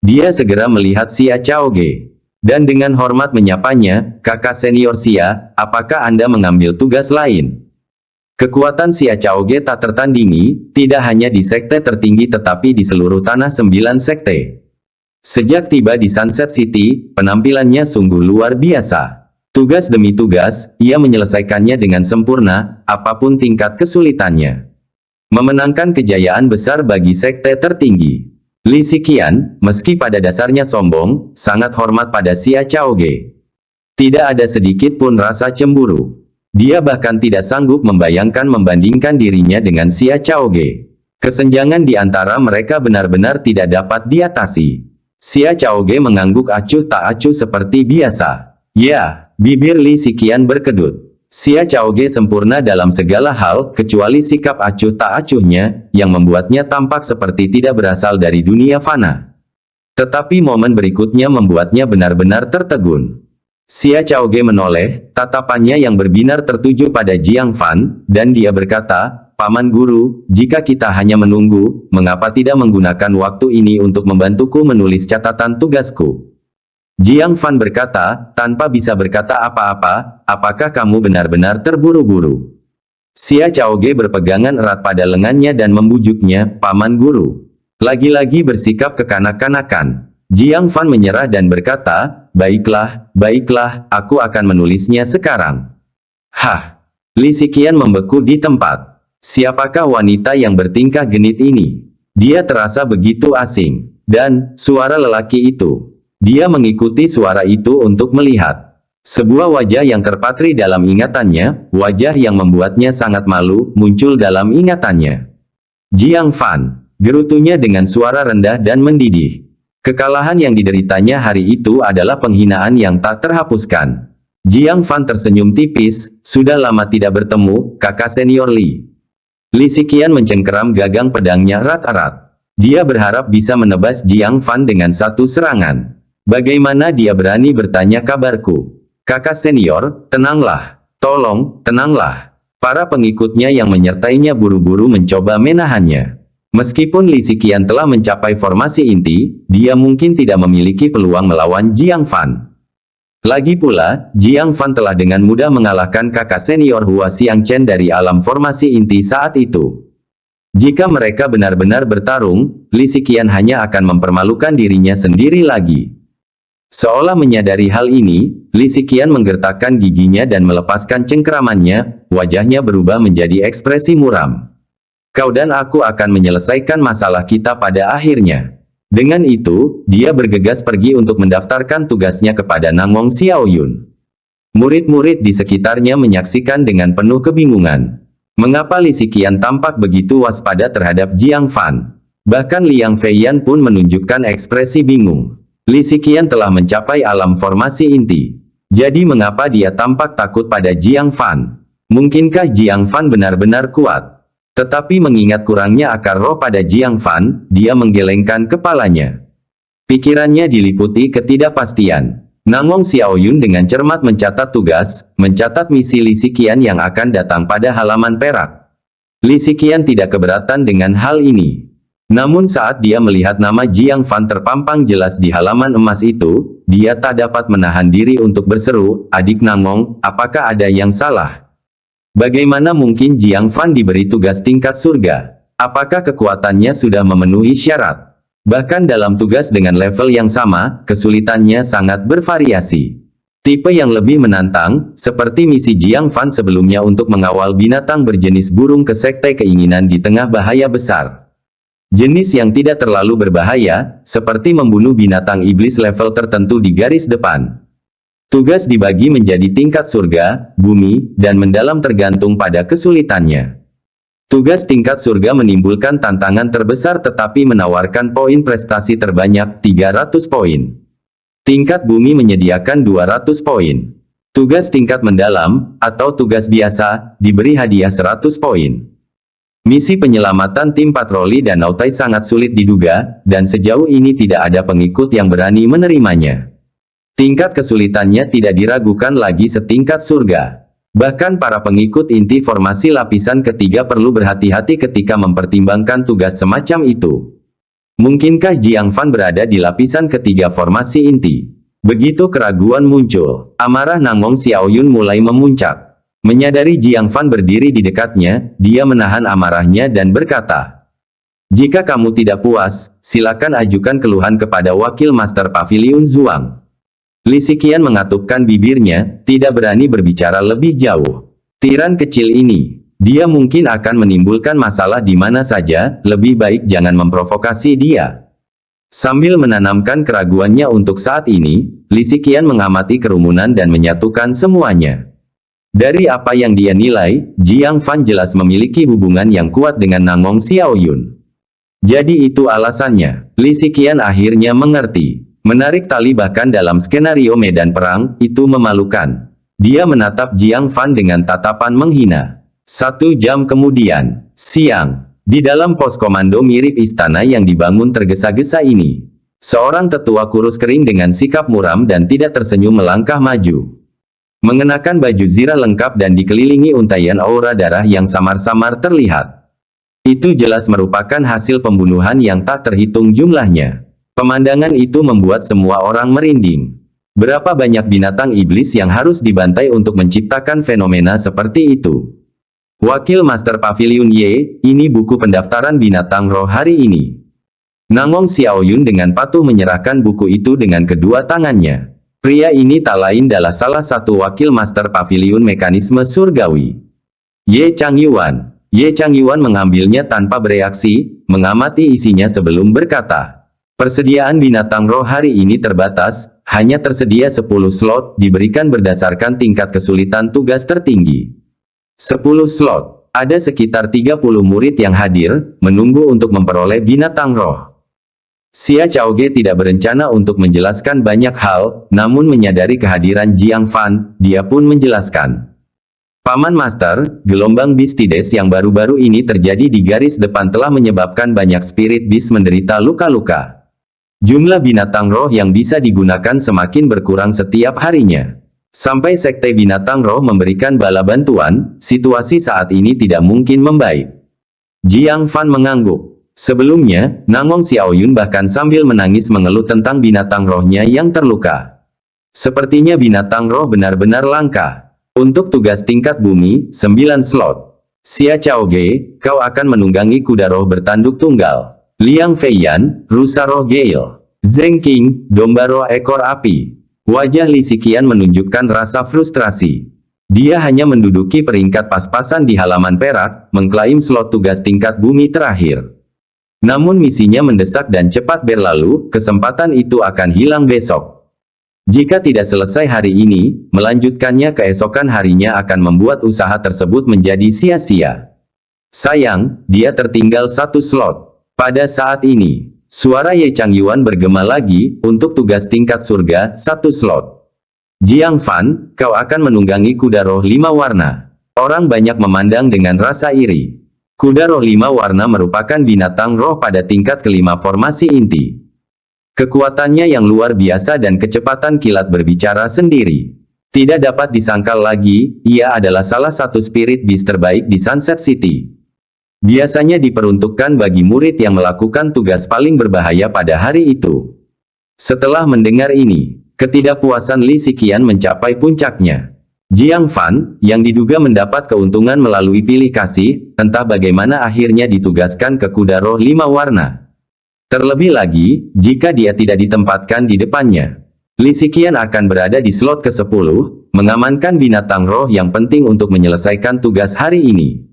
Dia segera melihat Xia Chaoge. Dan dengan hormat menyapanya, "Kakak senior Xia, apakah Anda mengambil tugas lain?" Kekuatan Xia Chaoge tak tertandingi, tidak hanya di sekte tertinggi tetapi di seluruh tanah 9 sekte. Sejak tiba di Sunset City, penampilannya sungguh luar biasa. Tugas demi tugas, ia menyelesaikannya dengan sempurna, apapun tingkat kesulitannya. Memenangkan kejayaan besar bagi sekte tertinggi. Li Xiqian, meski pada dasarnya sombong, sangat hormat pada Xia Chaoge. Tidak ada sedikit pun rasa cemburu. Dia bahkan tidak sanggup membandingkan dirinya dengan Xia Chaoge. Kesenjangan di antara mereka benar-benar tidak dapat diatasi. Xia Chaoge mengangguk acuh tak acuh seperti biasa. Ya. Bibir Li Xiqian berkedut. Xia Chaoge sempurna dalam segala hal, kecuali sikap acuh tak acuhnya, yang membuatnya tampak seperti tidak berasal dari dunia fana. Tetapi momen berikutnya membuatnya benar-benar tertegun. Xia Chaoge menoleh, tatapannya yang berbinar tertuju pada Jiang Fan, dan dia berkata, "Paman Guru, jika kita hanya menunggu, mengapa tidak menggunakan waktu ini untuk membantuku menulis catatan tugasku?" Jiang Fan berkata, tanpa bisa berkata apa-apa, "Apakah kamu benar-benar terburu-buru?" Xia Chaoge berpegangan erat pada lengannya dan membujuknya, "Paman Guru." Lagi-lagi bersikap kekanak-kanakan. Jiang Fan menyerah dan berkata, baiklah, aku akan menulisnya sekarang." Hah! Li Xiqian membeku di tempat. Siapakah wanita yang bertingkah genit ini? Dia terasa begitu asing. Dan, suara lelaki itu. Dia mengikuti suara itu untuk melihat. Sebuah wajah yang terpatri dalam ingatannya, wajah yang membuatnya sangat malu, muncul dalam ingatannya. "Jiang Fan," gerutunya dengan suara rendah dan mendidih. Kekalahan yang dideritanya hari itu adalah penghinaan yang tak terhapuskan. Jiang Fan tersenyum tipis, "Sudah lama tidak bertemu, kakak senior Li." Li Xiqian mencengkeram gagang pedangnya erat-erat. Dia berharap bisa menebas Jiang Fan dengan satu serangan. Bagaimana dia berani bertanya kabarku? "Kakak senior, tenanglah. Tolong, tenanglah." Para pengikutnya yang menyertainya buru-buru mencoba menahannya. Meskipun Li Xiqian telah mencapai formasi inti, dia mungkin tidak memiliki peluang melawan Jiang Fan. Lagi pula, Jiang Fan telah dengan mudah mengalahkan kakak senior Hua Xiangchen dari alam formasi inti saat itu. Jika mereka benar-benar bertarung, Li Xiqian hanya akan mempermalukan dirinya sendiri lagi. Seolah menyadari hal ini, Li Xiqian menggertakkan giginya dan melepaskan cengkeramannya, wajahnya berubah menjadi ekspresi muram. "Kau dan aku akan menyelesaikan masalah kita pada akhirnya." Dengan itu, dia bergegas pergi untuk mendaftarkan tugasnya kepada Nangong Xiaoyun. Murid-murid di sekitarnya menyaksikan dengan penuh kebingungan. Mengapa Li Xiqian tampak begitu waspada terhadap Jiang Fan? Bahkan Liang Feiyan pun menunjukkan ekspresi bingung. Li Xiqian telah mencapai alam formasi inti. Jadi mengapa dia tampak takut pada Jiang Fan? Mungkinkah Jiang Fan benar-benar kuat? Tetapi mengingat kurangnya akar roh pada Jiang Fan, dia menggelengkan kepalanya. Pikirannya diliputi ketidakpastian. Nangong Xiaoyun dengan cermat mencatat tugas, mencatat misi Li Xiqian yang akan datang pada halaman perak. Li Xiqian tidak keberatan dengan hal ini. Namun saat dia melihat nama Jiang Fan terpampang jelas di halaman emas itu, dia tak dapat menahan diri untuk berseru, "Adik Nangong, apakah ada yang salah? Bagaimana mungkin Jiang Fan diberi tugas tingkat surga? Apakah kekuatannya sudah memenuhi syarat?" Bahkan dalam tugas dengan level yang sama, kesulitannya sangat bervariasi. Tipe yang lebih menantang, seperti misi Jiang Fan sebelumnya untuk mengawal binatang berjenis burung ke sekte keinginan di tengah bahaya besar. Jenis yang tidak terlalu berbahaya, seperti membunuh binatang iblis level tertentu di garis depan. Tugas dibagi menjadi tingkat surga, bumi, dan mendalam tergantung pada kesulitannya. Tugas tingkat surga menimbulkan tantangan terbesar tetapi menawarkan poin prestasi terbanyak 300 poin. Tingkat bumi menyediakan 200 poin. Tugas tingkat mendalam, atau tugas biasa, diberi hadiah 100 poin. Misi penyelamatan tim patroli Danau Tai sangat sulit diduga, dan sejauh ini tidak ada pengikut yang berani menerimanya. Tingkat kesulitannya tidak diragukan lagi setingkat surga. Bahkan para pengikut inti formasi lapisan ketiga perlu berhati-hati ketika mempertimbangkan tugas semacam itu. Mungkinkah Jiang Fan berada di lapisan ketiga formasi inti? Begitu keraguan muncul, amarah Nangong Xiaoyun mulai memuncak. Menyadari Jiang Fan berdiri di dekatnya, dia menahan amarahnya dan berkata, "Jika kamu tidak puas, silakan ajukan keluhan kepada Wakil Master Pavilion Zhuang." Li Xiqian mengatupkan bibirnya, tidak berani berbicara lebih jauh. Tiran kecil ini, dia mungkin akan menimbulkan masalah di mana saja, lebih baik jangan memprovokasi dia. Sambil menanamkan keraguannya untuk saat ini, Li Xiqian mengamati kerumunan dan menyatukan semuanya. Dari apa yang dia nilai, Jiang Fan jelas memiliki hubungan yang kuat dengan Nangong Xiaoyun. Jadi itu alasannya. Li Xiqian akhirnya mengerti. Menarik tali bahkan dalam skenario medan perang, itu memalukan. Dia menatap Jiang Fan dengan tatapan menghina. 1 jam kemudian, siang, di dalam pos komando mirip istana yang dibangun tergesa-gesa ini. Seorang tetua kurus kering dengan sikap muram dan tidak tersenyum melangkah maju. Mengenakan baju zirah lengkap dan dikelilingi untaian aura darah yang samar-samar terlihat. Itu jelas merupakan hasil pembunuhan yang tak terhitung jumlahnya. Pemandangan itu membuat semua orang merinding. Berapa banyak binatang iblis yang harus dibantai untuk menciptakan fenomena seperti itu? Wakil Master Pavilion Y, ini buku pendaftaran binatang roh hari ini. Nangong Xiaoyun dengan patuh menyerahkan buku itu dengan kedua tangannya. Pria ini tak lain adalah salah satu wakil Master Pavilion Mekanisme Surgawi. Ye Changyuan. Ye Changyuan mengambilnya tanpa bereaksi, mengamati isinya sebelum berkata, "Persediaan binatang roh hari ini terbatas, hanya tersedia 10 slot, diberikan berdasarkan tingkat kesulitan tugas tertinggi." 10 slot. Ada sekitar 30 murid yang hadir, menunggu untuk memperoleh binatang roh. Xia Chaoge tidak berencana untuk menjelaskan banyak hal, namun menyadari kehadiran Jiang Fan, dia pun menjelaskan. "Paman Master, gelombang Beastides yang baru-baru ini terjadi di garis depan telah menyebabkan banyak spirit beast menderita luka-luka. Jumlah binatang roh yang bisa digunakan semakin berkurang setiap harinya. Sampai sekte binatang roh memberikan bala bantuan, situasi saat ini tidak mungkin membaik." Jiang Fan mengangguk. Sebelumnya, Nangong Xiaoyun bahkan sambil menangis mengeluh tentang binatang rohnya yang terluka. Sepertinya binatang roh benar-benar langka. Untuk tugas tingkat bumi, 9 slot. Xia Chaoge, kau akan menunggangi kuda roh bertanduk tunggal. Liang Feiyan, rusa roh Gale. Zheng Qing, domba roh ekor api. Wajah Li Xiqian menunjukkan rasa frustrasi. Dia hanya menduduki peringkat pas-pasan di halaman perak, mengklaim slot tugas tingkat bumi terakhir. Namun misinya mendesak dan cepat berlalu, kesempatan itu akan hilang besok. Jika tidak selesai hari ini, melanjutkannya keesokan harinya akan membuat usaha tersebut menjadi sia-sia. Sayang, dia tertinggal satu slot. Pada saat ini, suara Ye Changyuan bergema lagi, untuk tugas tingkat surga, satu slot. Jiang Fan, kau akan menunggangi kuda roh 5 warna. Orang banyak memandang dengan rasa iri. Kuda roh 5 warna merupakan binatang roh pada tingkat kelima formasi inti. Kekuatannya yang luar biasa dan kecepatan kilat berbicara sendiri. Tidak dapat disangkal lagi, ia adalah salah satu spirit beast terbaik di Sunset City. Biasanya diperuntukkan bagi murid yang melakukan tugas paling berbahaya pada hari itu. Setelah mendengar ini, ketidakpuasan Li Xiqian mencapai puncaknya. Jiang Fan, yang diduga mendapat keuntungan melalui pilih kasih, entah bagaimana akhirnya ditugaskan ke kuda roh 5 warna. Terlebih lagi, jika dia tidak ditempatkan di depannya, Li Xiqian akan berada di slot ke-10, mengamankan binatang roh yang penting untuk menyelesaikan tugas hari ini.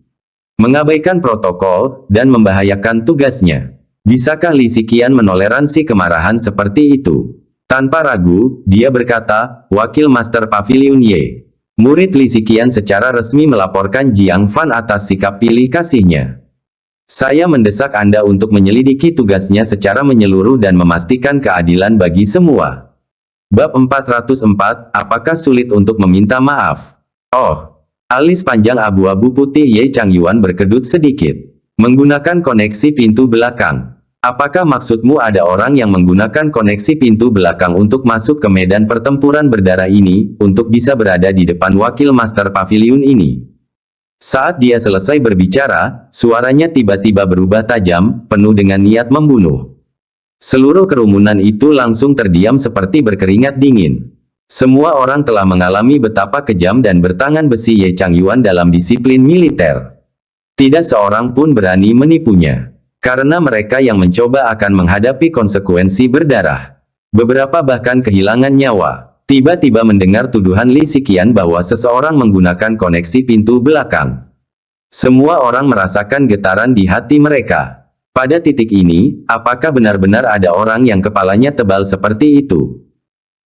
Mengabaikan protokol, dan membahayakan tugasnya. Bisakah Li Xiqian menoleransi kemarahan seperti itu? Tanpa ragu, dia berkata, Wakil Master Pavilion Ye. Murid Li Xiqian secara resmi melaporkan Jiang Fan atas sikap pilih kasihnya. Saya mendesak Anda untuk menyelidiki tugasnya secara menyeluruh dan memastikan keadilan bagi semua. Bab 404, apakah sulit untuk meminta maaf? Oh, alis panjang abu-abu putih Ye Changyuan berkedut sedikit. Menggunakan koneksi pintu belakang. Apakah maksudmu ada orang yang menggunakan koneksi pintu belakang untuk masuk ke medan pertempuran berdarah ini, untuk bisa berada di depan wakil Master Pavilion ini? Saat dia selesai berbicara, suaranya tiba-tiba berubah tajam, penuh dengan niat membunuh. Seluruh kerumunan itu langsung terdiam seperti berkeringat dingin. Semua orang telah mengalami betapa kejam dan bertangan besi Ye Changyuan dalam disiplin militer. Tidak seorang pun berani menipunya. Karena mereka yang mencoba akan menghadapi konsekuensi berdarah. Beberapa bahkan kehilangan nyawa. Tiba-tiba mendengar tuduhan Li Xiqian bahwa seseorang menggunakan koneksi pintu belakang. Semua orang merasakan getaran di hati mereka. Pada titik ini, apakah benar-benar ada orang yang kepalanya tebal seperti itu?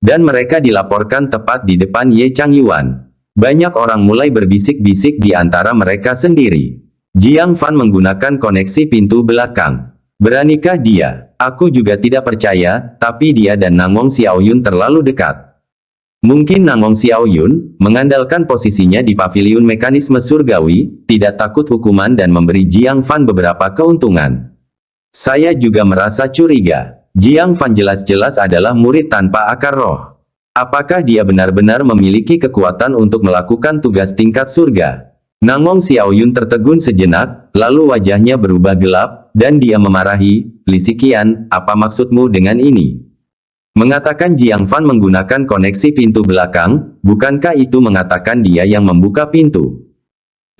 Dan mereka dilaporkan tepat di depan Ye Changyuan. Banyak orang mulai berbisik-bisik di antara mereka sendiri. Jiang Fan menggunakan koneksi pintu belakang. Beranikah dia? Aku juga tidak percaya, tapi dia dan Nangong Xiaoyun terlalu dekat. Mungkin Nangong Xiaoyun, mengandalkan posisinya di paviliun mekanisme surgawi, tidak takut hukuman dan memberi Jiang Fan beberapa keuntungan. Saya juga merasa curiga. Jiang Fan jelas-jelas adalah murid tanpa akar roh. Apakah dia benar-benar memiliki kekuatan untuk melakukan tugas tingkat surga? Nangong Xiaoyun tertegun sejenak, lalu wajahnya berubah gelap, dan dia memarahi, Li Xiqian, apa maksudmu dengan ini? Mengatakan Jiang Fan menggunakan koneksi pintu belakang, bukankah itu mengatakan dia yang membuka pintu?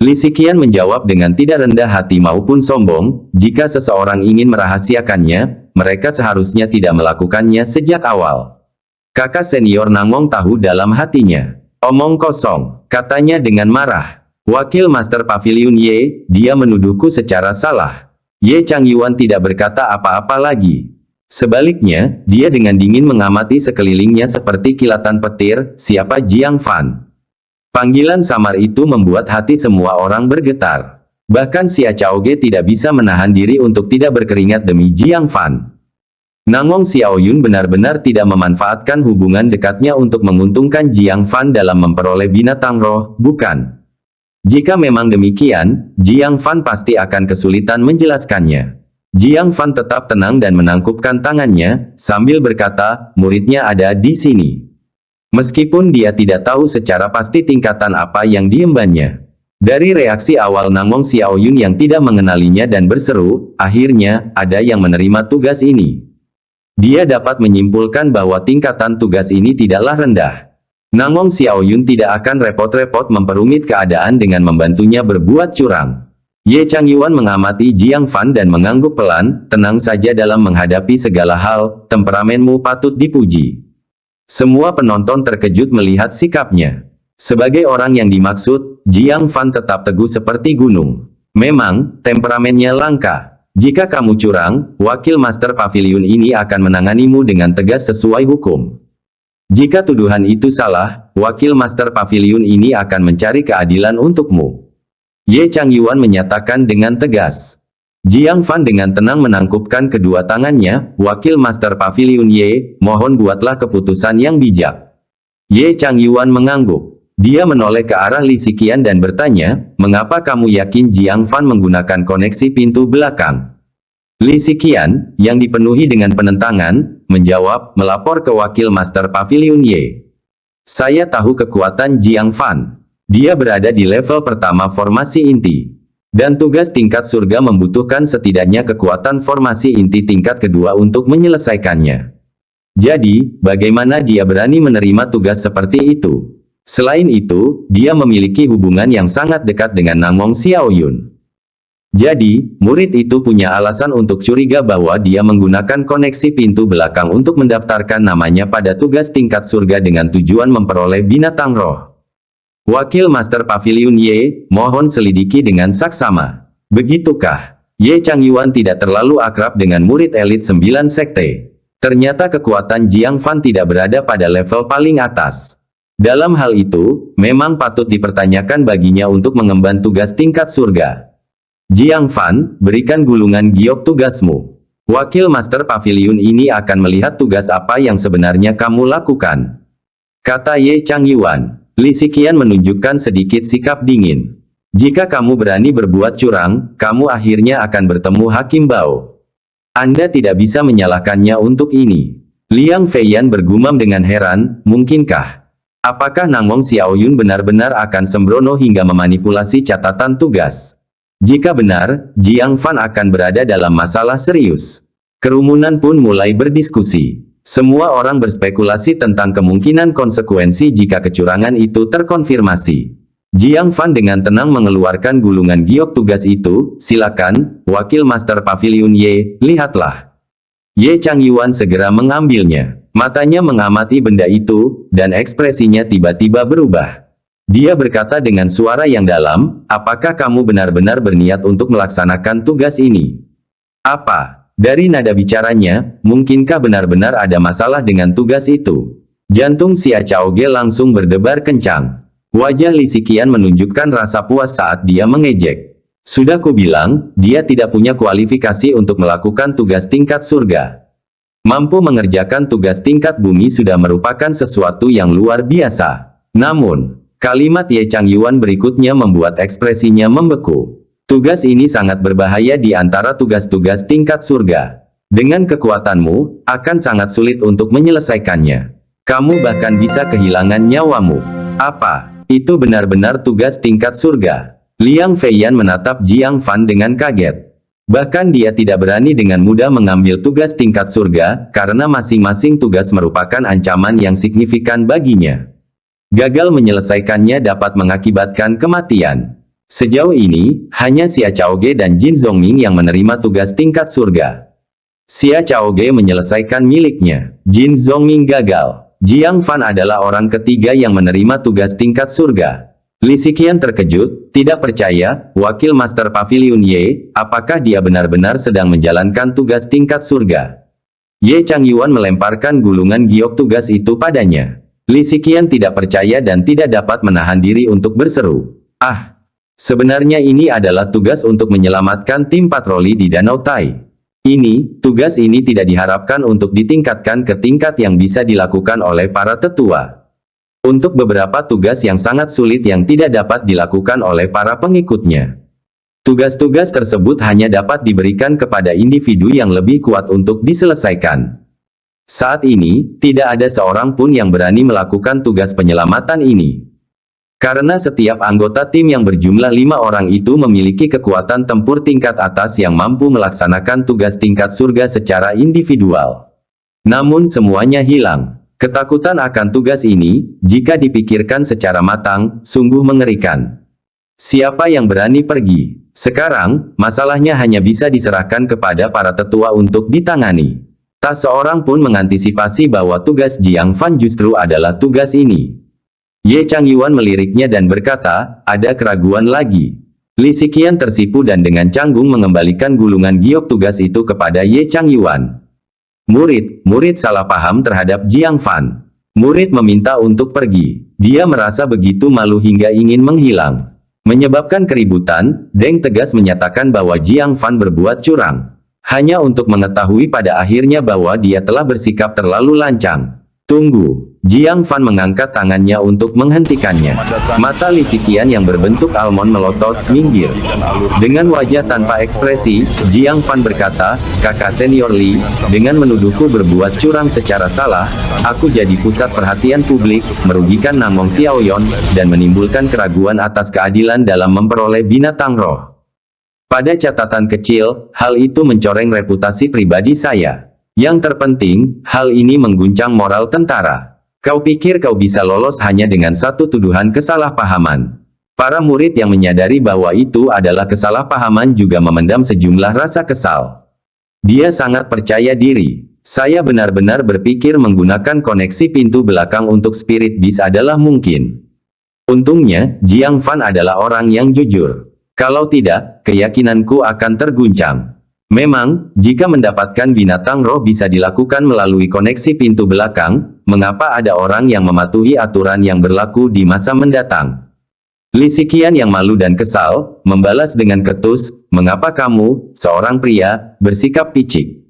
Li Xiqian menjawab dengan tidak rendah hati maupun sombong, jika seseorang ingin merahasiakannya, mereka seharusnya tidak melakukannya sejak awal. Kakak senior Nangong tahu dalam hatinya. Omong kosong, katanya dengan marah. Wakil Master Pavilion Ye, dia menuduhku secara salah. Ye Changyuan tidak berkata apa-apa lagi. Sebaliknya, dia dengan dingin mengamati sekelilingnya seperti kilatan petir, siapa Jiang Fan. Panggilan samar itu membuat hati semua orang bergetar. Bahkan Xia Chaoge tidak bisa menahan diri untuk tidak berkeringat demi Jiang Fan. Nangong Xiaoyun benar-benar tidak memanfaatkan hubungan dekatnya untuk menguntungkan Jiang Fan dalam memperoleh binatang roh, bukan? Jika memang demikian, Jiang Fan pasti akan kesulitan menjelaskannya. Jiang Fan tetap tenang dan menangkupkan tangannya, sambil berkata, muridnya ada di sini. Meskipun dia tidak tahu secara pasti tingkatan apa yang diembannya. Dari reaksi awal Nangong Xiaoyun yang tidak mengenalinya dan berseru, akhirnya, ada yang menerima tugas ini. Dia dapat menyimpulkan bahwa tingkatan tugas ini tidaklah rendah. Nangong Xiaoyun tidak akan repot-repot memperumit keadaan dengan membantunya berbuat curang. Ye Changyuan mengamati Jiang Fan dan mengangguk pelan, tenang saja dalam menghadapi segala hal, temperamenmu patut dipuji. Semua penonton terkejut melihat sikapnya. Sebagai orang yang dimaksud, Jiang Fan tetap teguh seperti gunung. Memang, temperamennya langka. Jika kamu curang, Wakil Master Pavilion ini akan menanganimu dengan tegas sesuai hukum. Jika tuduhan itu salah, Wakil Master Pavilion ini akan mencari keadilan untukmu. Ye Changyuan menyatakan dengan tegas. Jiang Fan dengan tenang menangkupkan kedua tangannya. Wakil Master Pavilion Ye, mohon buatlah keputusan yang bijak. Ye Changyuan mengangguk. Dia menoleh ke arah Li Siqian dan bertanya, mengapa kamu yakin Jiang Fan menggunakan koneksi pintu belakang? Li Siqian, yang dipenuhi dengan penentangan, menjawab, melapor ke Wakil Master Pavilion Ye. Saya tahu kekuatan Jiang Fan. Dia berada di level pertama formasi inti. Dan tugas tingkat surga membutuhkan setidaknya kekuatan formasi inti tingkat kedua untuk menyelesaikannya. Jadi, bagaimana dia berani menerima tugas seperti itu? Selain itu, dia memiliki hubungan yang sangat dekat dengan Namong Xiaoyun. Jadi, murid itu punya alasan untuk curiga bahwa dia menggunakan koneksi pintu belakang untuk mendaftarkan namanya pada tugas tingkat surga dengan tujuan memperoleh binatang roh. Wakil Master Pavilion Ye, mohon selidiki dengan saksama. Begitukah? Ye Changyuan tidak terlalu akrab dengan murid elit 9 sekte. Ternyata kekuatan Jiang Fan tidak berada pada level paling atas. Dalam hal itu, memang patut dipertanyakan baginya untuk mengemban tugas tingkat surga. Jiang Fan, berikan gulungan giok tugasmu. Wakil Master Pavilion ini akan melihat tugas apa yang sebenarnya kamu lakukan. Kata Ye Changyuan. Li Siqian menunjukkan sedikit sikap dingin. Jika kamu berani berbuat curang, kamu akhirnya akan bertemu Hakim Bao. Anda tidak bisa menyalahkannya untuk ini. Liang Feiyan bergumam dengan heran, mungkinkah? Apakah Namong Xiaoyun benar-benar akan sembrono hingga memanipulasi catatan tugas? Jika benar, Jiang Fan akan berada dalam masalah serius. Kerumunan pun mulai berdiskusi. Semua orang berspekulasi tentang kemungkinan konsekuensi jika kecurangan itu terkonfirmasi. Jiang Fan dengan tenang mengeluarkan gulungan giok tugas itu. Silakan, Wakil Master Pavilion Ye, lihatlah. Ye Changyuan segera mengambilnya. Matanya mengamati benda itu, dan ekspresinya tiba-tiba berubah. Dia berkata dengan suara yang dalam, apakah kamu benar-benar berniat untuk melaksanakan tugas ini? Apa? Dari nada bicaranya, mungkinkah benar-benar ada masalah dengan tugas itu? Jantung Xia Chaoge langsung berdebar kencang. Wajah Li Siqian menunjukkan rasa puas saat dia mengejek. Sudah kubilang, dia tidak punya kualifikasi untuk melakukan tugas tingkat surga. Mampu mengerjakan tugas tingkat bumi sudah merupakan sesuatu yang luar biasa. Namun, kalimat Ye Changyuan berikutnya membuat ekspresinya membeku. Tugas ini sangat berbahaya di antara tugas-tugas tingkat surga. Dengan kekuatanmu, akan sangat sulit untuk menyelesaikannya. Kamu bahkan bisa kehilangan nyawamu. Apa? Itu benar-benar tugas tingkat surga. Liang Feiyan menatap Jiang Fan dengan kaget. Bahkan dia tidak berani dengan mudah mengambil tugas tingkat surga, karena masing-masing tugas merupakan ancaman yang signifikan baginya. Gagal menyelesaikannya dapat mengakibatkan kematian. Sejauh ini, hanya Xia Chaoge dan Jin Zhongming yang menerima tugas tingkat surga. Xia Chaoge menyelesaikan miliknya. Jin Zhongming gagal. Jiang Fan adalah orang ketiga yang menerima tugas tingkat surga. Li Siqian terkejut, tidak percaya, Wakil Master Pavilion Ye, apakah dia benar-benar sedang menjalankan tugas tingkat surga? Ye Changyuan melemparkan gulungan giok tugas itu padanya. Li Siqian tidak percaya dan tidak dapat menahan diri untuk berseru. Ah, sebenarnya ini adalah tugas untuk menyelamatkan tim patroli di Danau Tai. Tugas ini tidak diharapkan untuk ditingkatkan ke tingkat yang bisa dilakukan oleh para tetua. Untuk beberapa tugas yang sangat sulit yang tidak dapat dilakukan oleh para pengikutnya. Tugas-tugas tersebut hanya dapat diberikan kepada individu yang lebih kuat untuk diselesaikan. Saat ini, tidak ada seorang pun yang berani melakukan tugas penyelamatan ini. Karena setiap anggota tim yang berjumlah 5 orang itu memiliki kekuatan tempur tingkat atas yang mampu melaksanakan tugas tingkat surga secara individual. Namun semuanya hilang. Ketakutan akan tugas ini, jika dipikirkan secara matang, sungguh mengerikan. Siapa yang berani pergi? Sekarang, masalahnya hanya bisa diserahkan kepada para tetua untuk ditangani. Tak seorang pun mengantisipasi bahwa tugas Jiang Fan justru adalah tugas ini. Ye Changyuan meliriknya dan berkata, ada keraguan lagi. Li Xiqian tersipu dan dengan canggung mengembalikan gulungan giok tugas itu kepada Ye Changyuan. Murid salah paham terhadap Jiang Fan. Murid meminta untuk pergi. Dia merasa begitu malu hingga ingin menghilang. Menyebabkan keributan, Deng tegas menyatakan bahwa Jiang Fan berbuat curang. Hanya untuk mengetahui pada akhirnya bahwa dia telah bersikap terlalu lancang. Tunggu. Jiang Fan mengangkat tangannya untuk menghentikannya. Mata Li Xiqian yang berbentuk almond melotot, minggir. Dengan wajah tanpa ekspresi, Jiang Fan berkata, "Kakak senior Li, dengan menuduhku berbuat curang secara salah, aku jadi pusat perhatian publik, merugikan Namong Xiaoyon, dan menimbulkan keraguan atas keadilan dalam memperoleh binatang roh. Pada catatan kecil, hal itu mencoreng reputasi pribadi saya. Yang terpenting, hal ini mengguncang moral tentara. Kau pikir kau bisa lolos hanya dengan satu tuduhan kesalahpahaman?" Para murid yang menyadari bahwa itu adalah kesalahpahaman juga memendam sejumlah rasa kesal. Dia sangat percaya diri. Saya benar-benar berpikir menggunakan koneksi pintu belakang untuk spirit beast adalah mungkin. Untungnya, Jiang Fan adalah orang yang jujur. Kalau tidak, keyakinanku akan terguncang. Memang, jika mendapatkan binatang roh bisa dilakukan melalui koneksi pintu belakang, mengapa ada orang yang mematuhi aturan yang berlaku di masa mendatang? Li Xiqian yang malu dan kesal, membalas dengan ketus, "Mengapa kamu, seorang pria, bersikap picik?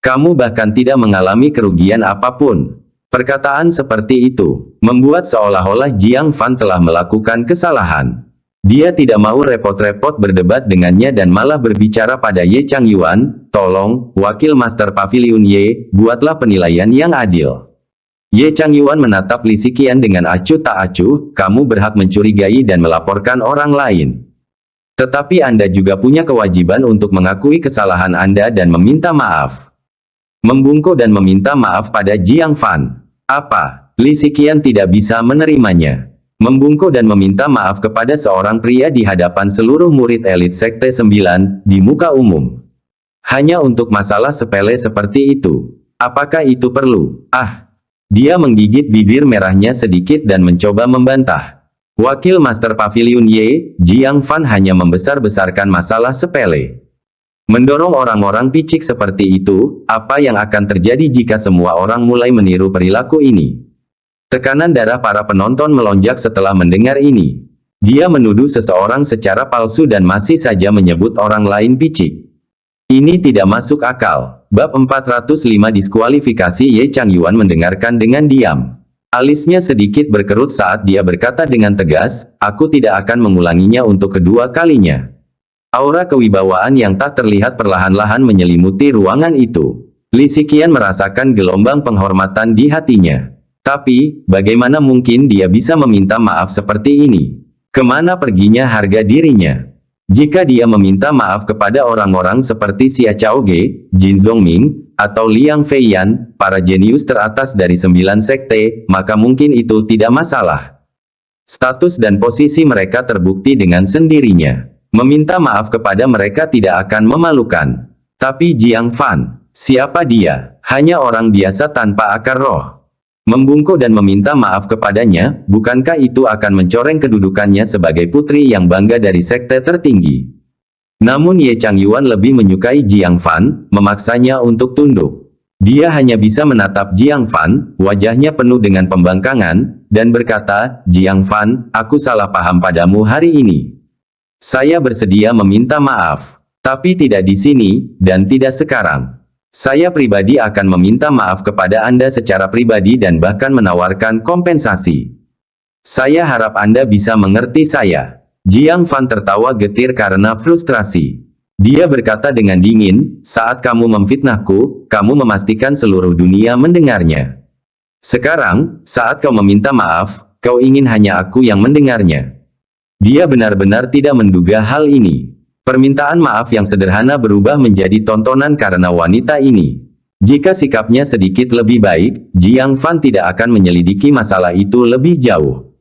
Kamu bahkan tidak mengalami kerugian apapun." Perkataan seperti itu, membuat seolah-olah Jiang Fan telah melakukan kesalahan. Dia tidak mau repot-repot berdebat dengannya dan malah berbicara pada Ye Changyuan, "Tolong, Wakil Master Pavilion Ye, buatlah penilaian yang adil." Ye Changyuan menatap Li Xiqian dengan acuh tak acuh, "Kamu berhak mencurigai dan melaporkan orang lain. Tetapi Anda juga punya kewajiban untuk mengakui kesalahan Anda dan meminta maaf." Membungkuk dan meminta maaf pada Jiang Fan. Apa? Li Xiqian tidak bisa menerimanya. Membungkuk dan meminta maaf kepada seorang pria di hadapan seluruh murid elit Sekte 9, di muka umum. Hanya untuk masalah sepele seperti itu. Apakah itu perlu? Dia menggigit bibir merahnya sedikit dan mencoba membantah. Wakil Master Pavilion Ye, Jiang Fan hanya membesar-besarkan masalah sepele. Mendorong orang-orang picik seperti itu, apa yang akan terjadi jika semua orang mulai meniru perilaku ini? Tekanan darah para penonton melonjak setelah mendengar ini. Dia menuduh seseorang secara palsu dan masih saja menyebut orang lain picik. Ini tidak masuk akal. Bab 405 diskualifikasi. Ye Changyuan mendengarkan dengan diam. Alisnya sedikit berkerut saat dia berkata dengan tegas, "Aku tidak akan mengulanginya untuk kedua kalinya." Aura kewibawaan yang tak terlihat perlahan-lahan menyelimuti ruangan itu. Li Xiqian merasakan gelombang penghormatan di hatinya. Tapi, bagaimana mungkin dia bisa meminta maaf seperti ini? Kemana perginya harga dirinya? Jika dia meminta maaf kepada orang-orang seperti Xia Chaoge, Jin Zhongming, atau Liang Feiyan, para jenius teratas dari 9 sekte, maka mungkin itu tidak masalah. Status dan posisi mereka terbukti dengan sendirinya. Meminta maaf kepada mereka tidak akan memalukan. Tapi Jiang Fan, siapa dia? Hanya orang biasa tanpa akar roh. Membungkuk dan meminta maaf kepadanya, bukankah itu akan mencoreng kedudukannya sebagai putri yang bangga dari sekte tertinggi? Namun Ye Changyuan lebih menyukai Jiang Fan, memaksanya untuk tunduk. Dia hanya bisa menatap Jiang Fan, wajahnya penuh dengan pembangkangan, dan berkata, "Jiang Fan, aku salah paham padamu hari ini. Saya bersedia meminta maaf. Tapi tidak di sini, dan tidak sekarang. Saya pribadi akan meminta maaf kepada Anda secara pribadi dan bahkan menawarkan kompensasi. Saya harap Anda bisa mengerti saya." Jiang Fan tertawa getir karena frustrasi. Dia berkata dengan dingin, "Saat kamu memfitnahku, kamu memastikan seluruh dunia mendengarnya. Sekarang, saat kau meminta maaf, kau ingin hanya aku yang mendengarnya." Dia benar-benar tidak menduga hal ini. Permintaan maaf yang sederhana berubah menjadi tontonan karena wanita ini. Jika sikapnya sedikit lebih baik, Jiang Fan tidak akan menyelidiki masalah itu lebih jauh.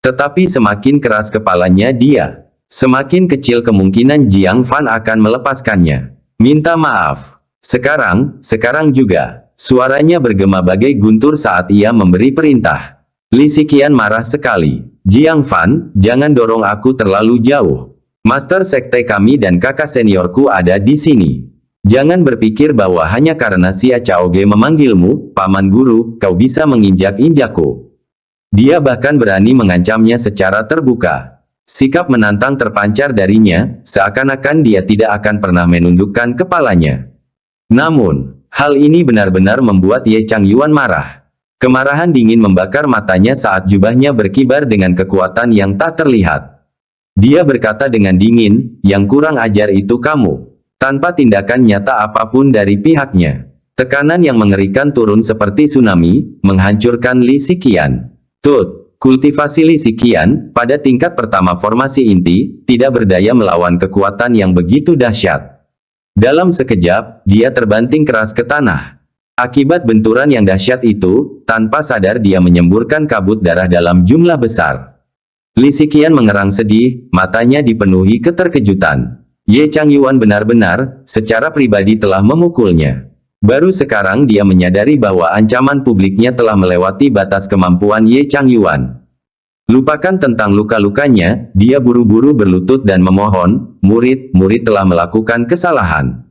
Tetapi semakin keras kepalanya dia, semakin kecil kemungkinan Jiang Fan akan melepaskannya. "Minta maaf. Sekarang juga." Suaranya bergema bagai guntur saat ia memberi perintah. Li Xiqian marah sekali. "Jiang Fan, jangan dorong aku terlalu jauh. Master sekte kami dan kakak seniorku ada di sini. Jangan berpikir bahwa hanya karena Xia Chaoge memanggilmu, Paman Guru, kau bisa menginjak-injakku. Dia bahkan berani mengancamnya secara terbuka. Sikap menantang terpancar darinya, seakan-akan dia tidak akan pernah menundukkan kepalanya. Namun, hal ini benar-benar membuat Ye Changyuan marah. Kemarahan dingin membakar matanya saat jubahnya berkibar dengan kekuatan yang tak terlihat. Dia berkata dengan dingin, yang kurang ajar itu kamu. Tanpa tindakan nyata apapun dari pihaknya. Tekanan yang mengerikan turun seperti tsunami, menghancurkan Li Xiqian. Kultivasi Li Xiqian, pada tingkat pertama formasi inti, tidak berdaya melawan kekuatan yang begitu dahsyat. Dalam sekejap, dia terbanting keras ke tanah. Akibat benturan yang dahsyat itu, tanpa sadar dia menyemburkan kabut darah dalam jumlah besar. Li Xiqian mengerang sedih, matanya dipenuhi keterkejutan. Ye Changyuan benar-benar, secara pribadi telah memukulnya. Baru sekarang dia menyadari bahwa ancaman publiknya telah melewati batas kemampuan Ye Changyuan. Lupakan tentang luka-lukanya, dia buru-buru berlutut dan memohon, murid telah melakukan kesalahan.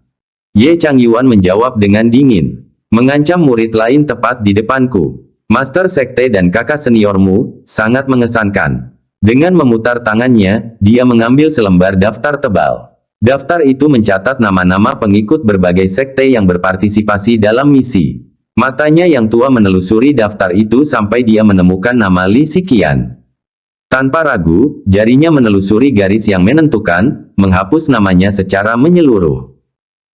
Ye Changyuan menjawab dengan dingin. Mengancam murid lain tepat di depanku. Master sekte dan kakak seniormu, sangat mengesankan. Dengan memutar tangannya, dia mengambil selembar daftar tebal. Daftar itu mencatat nama-nama pengikut berbagai sekte yang berpartisipasi dalam misi. Matanya yang tua menelusuri daftar itu sampai dia menemukan nama Li Xiqian. Tanpa ragu, jarinya menelusuri garis yang menentukan, menghapus namanya secara menyeluruh.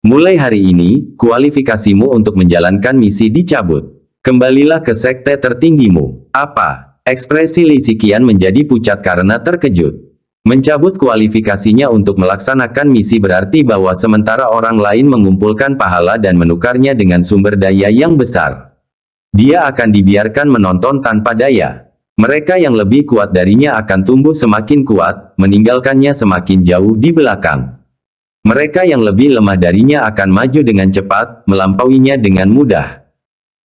Mulai hari ini, kualifikasimu untuk menjalankan misi dicabut. Kembalilah ke sekte tertinggimu. Apa? Ekspresi Li Xiqian menjadi pucat karena terkejut. Mencabut kualifikasinya untuk melaksanakan misi berarti bahwa sementara orang lain mengumpulkan pahala dan menukarnya dengan sumber daya yang besar, dia akan dibiarkan menonton tanpa daya. Mereka yang lebih kuat darinya akan tumbuh semakin kuat, meninggalkannya semakin jauh di belakang. Mereka yang lebih lemah darinya akan maju dengan cepat, melampauinya dengan mudah.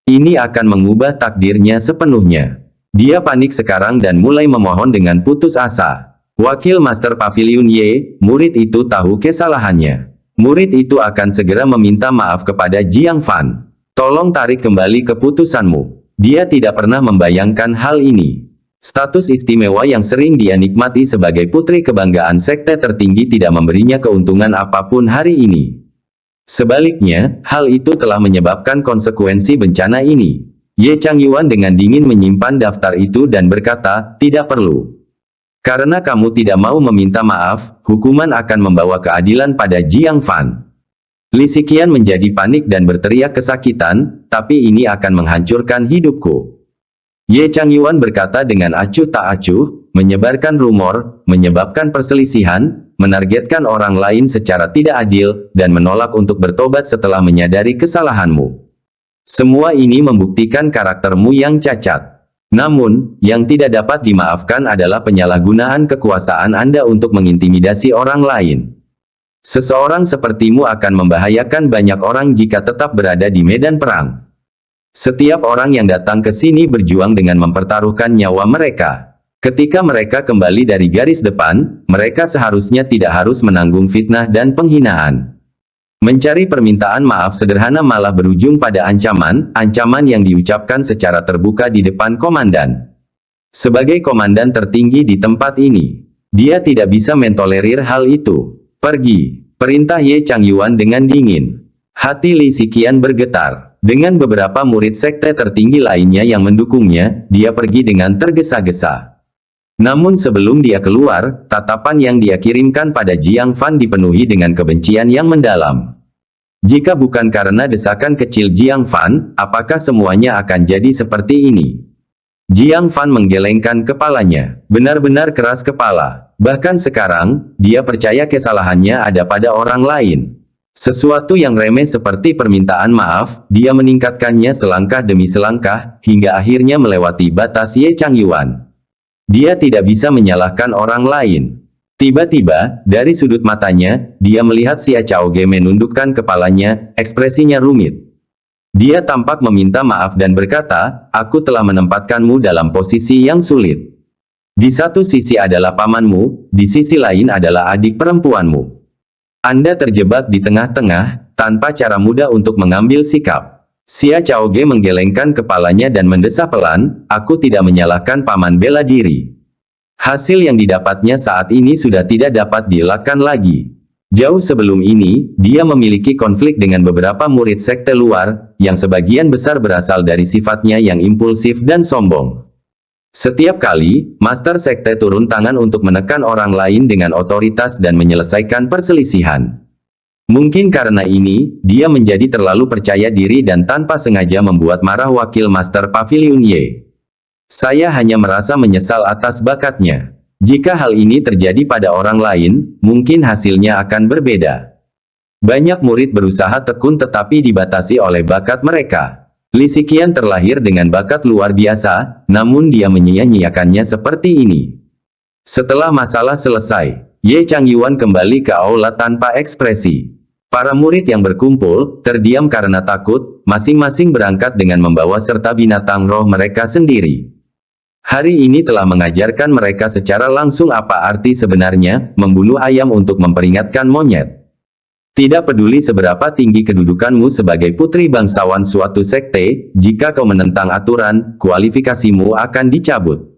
Ini akan mengubah takdirnya sepenuhnya. Dia panik sekarang dan mulai memohon dengan putus asa. Wakil Master Pavilion Ye, murid itu tahu kesalahannya. Murid itu akan segera meminta maaf kepada Jiang Fan. Tolong tarik kembali keputusanmu. Dia tidak pernah membayangkan hal ini. Status istimewa yang sering dia nikmati sebagai putri kebanggaan sekte tertinggi tidak memberinya keuntungan apapun hari ini. Sebaliknya, hal itu telah menyebabkan konsekuensi bencana ini. Ye Changyuan dengan dingin menyimpan daftar itu dan berkata, tidak perlu. Karena kamu tidak mau meminta maaf, hukuman akan membawa keadilan pada Jiang Fan. Li Xiqian menjadi panik dan berteriak kesakitan, tapi ini akan menghancurkan hidupku. Ye Changyuan berkata dengan acuh tak acuh, menyebarkan rumor, menyebabkan perselisihan, menargetkan orang lain secara tidak adil, dan menolak untuk bertobat setelah menyadari kesalahanmu. Semua ini membuktikan karaktermu yang cacat. Namun, yang tidak dapat dimaafkan adalah penyalahgunaan kekuasaan Anda untuk mengintimidasi orang lain. Seseorang sepertimu akan membahayakan banyak orang jika tetap berada di medan perang. Setiap orang yang datang ke sini berjuang dengan mempertaruhkan nyawa mereka. Ketika mereka kembali dari garis depan, mereka seharusnya tidak harus menanggung fitnah dan penghinaan. Mencari permintaan maaf sederhana malah berujung pada ancaman yang diucapkan secara terbuka di depan komandan. Sebagai komandan tertinggi di tempat ini, dia tidak bisa mentolerir hal itu. Pergi, perintah Ye Changyuan dengan dingin. Hati Li Xiqian bergetar. Dengan beberapa murid sekte tertinggi lainnya yang mendukungnya, dia pergi dengan tergesa-gesa. Namun sebelum dia keluar, tatapan yang dia kirimkan pada Jiang Fan dipenuhi dengan kebencian yang mendalam. Jika bukan karena desakan kecil Jiang Fan, apakah semuanya akan jadi seperti ini? Jiang Fan menggelengkan kepalanya, benar-benar keras kepala. Bahkan sekarang, dia percaya kesalahannya ada pada orang lain. Sesuatu yang remeh seperti permintaan maaf, dia meningkatkannya selangkah demi selangkah, hingga akhirnya melewati batas Ye Changyuan. Dia tidak bisa menyalahkan orang lain. Tiba-tiba, dari sudut matanya, dia melihat Xia Chaoge menundukkan kepalanya, ekspresinya rumit. Dia tampak meminta maaf dan berkata, aku telah menempatkanmu dalam posisi yang sulit. Di satu sisi adalah pamanmu, di sisi lain adalah adik perempuanmu. Anda terjebak di tengah-tengah, tanpa cara mudah untuk mengambil sikap. Xia Chaoge menggelengkan kepalanya dan mendesah pelan, aku tidak menyalahkan paman bela diri. Hasil yang didapatnya saat ini sudah tidak dapat dielakkan lagi. Jauh sebelum ini, dia memiliki konflik dengan beberapa murid sekte luar, yang sebagian besar berasal dari sifatnya yang impulsif dan sombong. Setiap kali, Master Sekte turun tangan untuk menekan orang lain dengan otoritas dan menyelesaikan perselisihan. Mungkin karena ini, dia menjadi terlalu percaya diri dan tanpa sengaja membuat marah wakil Master Pavilion Y. Saya hanya merasa menyesal atas bakatnya. Jika hal ini terjadi pada orang lain, mungkin hasilnya akan berbeda. Banyak murid berusaha tekun tetapi dibatasi oleh bakat mereka. Li Xiqian terlahir dengan bakat luar biasa, namun dia menyia-nyiakannya seperti ini. Setelah masalah selesai, Ye Changyuan kembali ke aula tanpa ekspresi. Para murid yang berkumpul, terdiam karena takut, masing-masing berangkat dengan membawa serta binatang roh mereka sendiri. Hari ini telah mengajarkan mereka secara langsung apa arti sebenarnya, membunuh ayam untuk memperingatkan monyet. Tidak peduli seberapa tinggi kedudukanmu sebagai putri bangsawan suatu sekte, jika kau menentang aturan, kualifikasimu akan dicabut.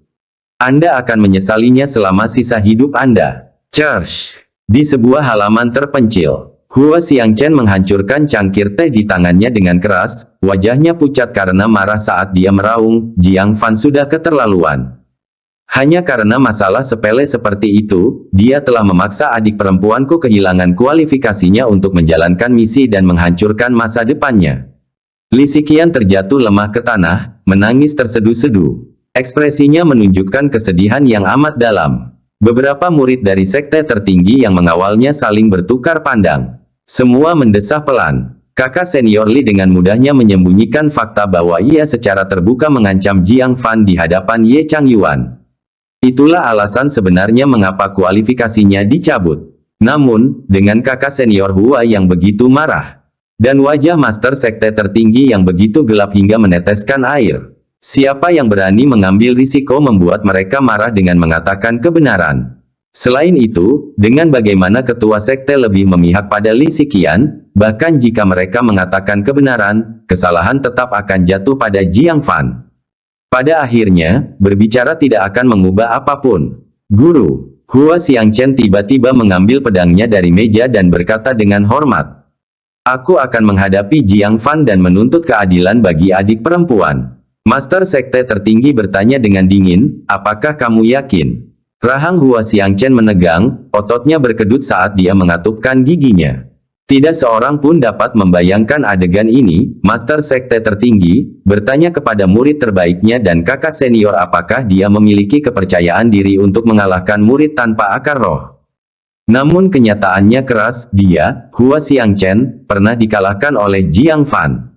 Anda akan menyesalinya selama sisa hidup Anda. Charge! Di sebuah halaman terpencil, Hua Xiangchen menghancurkan cangkir teh di tangannya dengan keras, wajahnya pucat karena marah saat dia meraung, Jiang Fan sudah keterlaluan. Hanya karena masalah sepele seperti itu, dia telah memaksa adik perempuanku kehilangan kualifikasinya untuk menjalankan misi dan menghancurkan masa depannya. Li Xiqian terjatuh lemah ke tanah, menangis terseduh-seduh. Ekspresinya menunjukkan kesedihan yang amat dalam. Beberapa murid dari sekte tertinggi yang mengawalnya saling bertukar pandang. Semua mendesah pelan. Kakak senior Li dengan mudahnya menyembunyikan fakta bahwa ia secara terbuka mengancam Jiang Fan di hadapan Ye Changyuan. Itulah alasan sebenarnya mengapa kualifikasinya dicabut. Namun, dengan kakak senior Hua yang begitu marah, dan wajah master sekte tertinggi yang begitu gelap hingga meneteskan air, siapa yang berani mengambil risiko membuat mereka marah dengan mengatakan kebenaran? Selain itu, dengan bagaimana ketua sekte lebih memihak pada Li Xiqian, bahkan jika mereka mengatakan kebenaran, kesalahan tetap akan jatuh pada Jiang Fan. Pada akhirnya, berbicara tidak akan mengubah apapun. Guru, Hua Xiangchen tiba-tiba mengambil pedangnya dari meja dan berkata dengan hormat. Aku akan menghadapi Jiang Fan dan menuntut keadilan bagi adik perempuan. Master sekte tertinggi bertanya dengan dingin, apakah kamu yakin? Rahang Hua Xiangchen menegang, ototnya berkedut saat dia mengatupkan giginya. Tidak seorang pun dapat membayangkan adegan ini. Master sekte tertinggi bertanya kepada murid terbaiknya dan kakak senior apakah dia memiliki kepercayaan diri untuk mengalahkan murid tanpa akar roh. Namun kenyataannya keras, dia, Hua Xiangchen, pernah dikalahkan oleh Jiang Fan.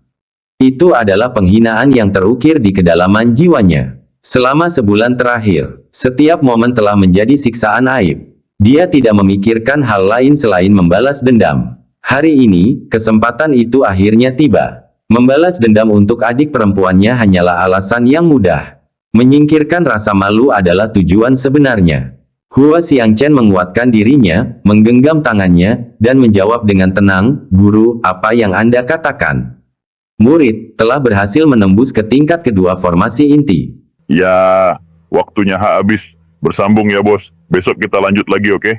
Itu adalah penghinaan yang terukir di kedalaman jiwanya. Selama sebulan terakhir, setiap momen telah menjadi siksaan aib. Dia tidak memikirkan hal lain selain membalas dendam. Hari ini, kesempatan itu akhirnya tiba. Membalas dendam untuk adik perempuannya hanyalah alasan yang mudah. Menyingkirkan rasa malu adalah tujuan sebenarnya. Hua Xiangchen menguatkan dirinya, menggenggam tangannya, dan menjawab dengan tenang, Guru, apa yang Anda katakan? Murid, telah berhasil menembus ke tingkat kedua formasi inti. Ya, waktunya habis. Bersambung ya bos. Besok kita lanjut lagi, oke?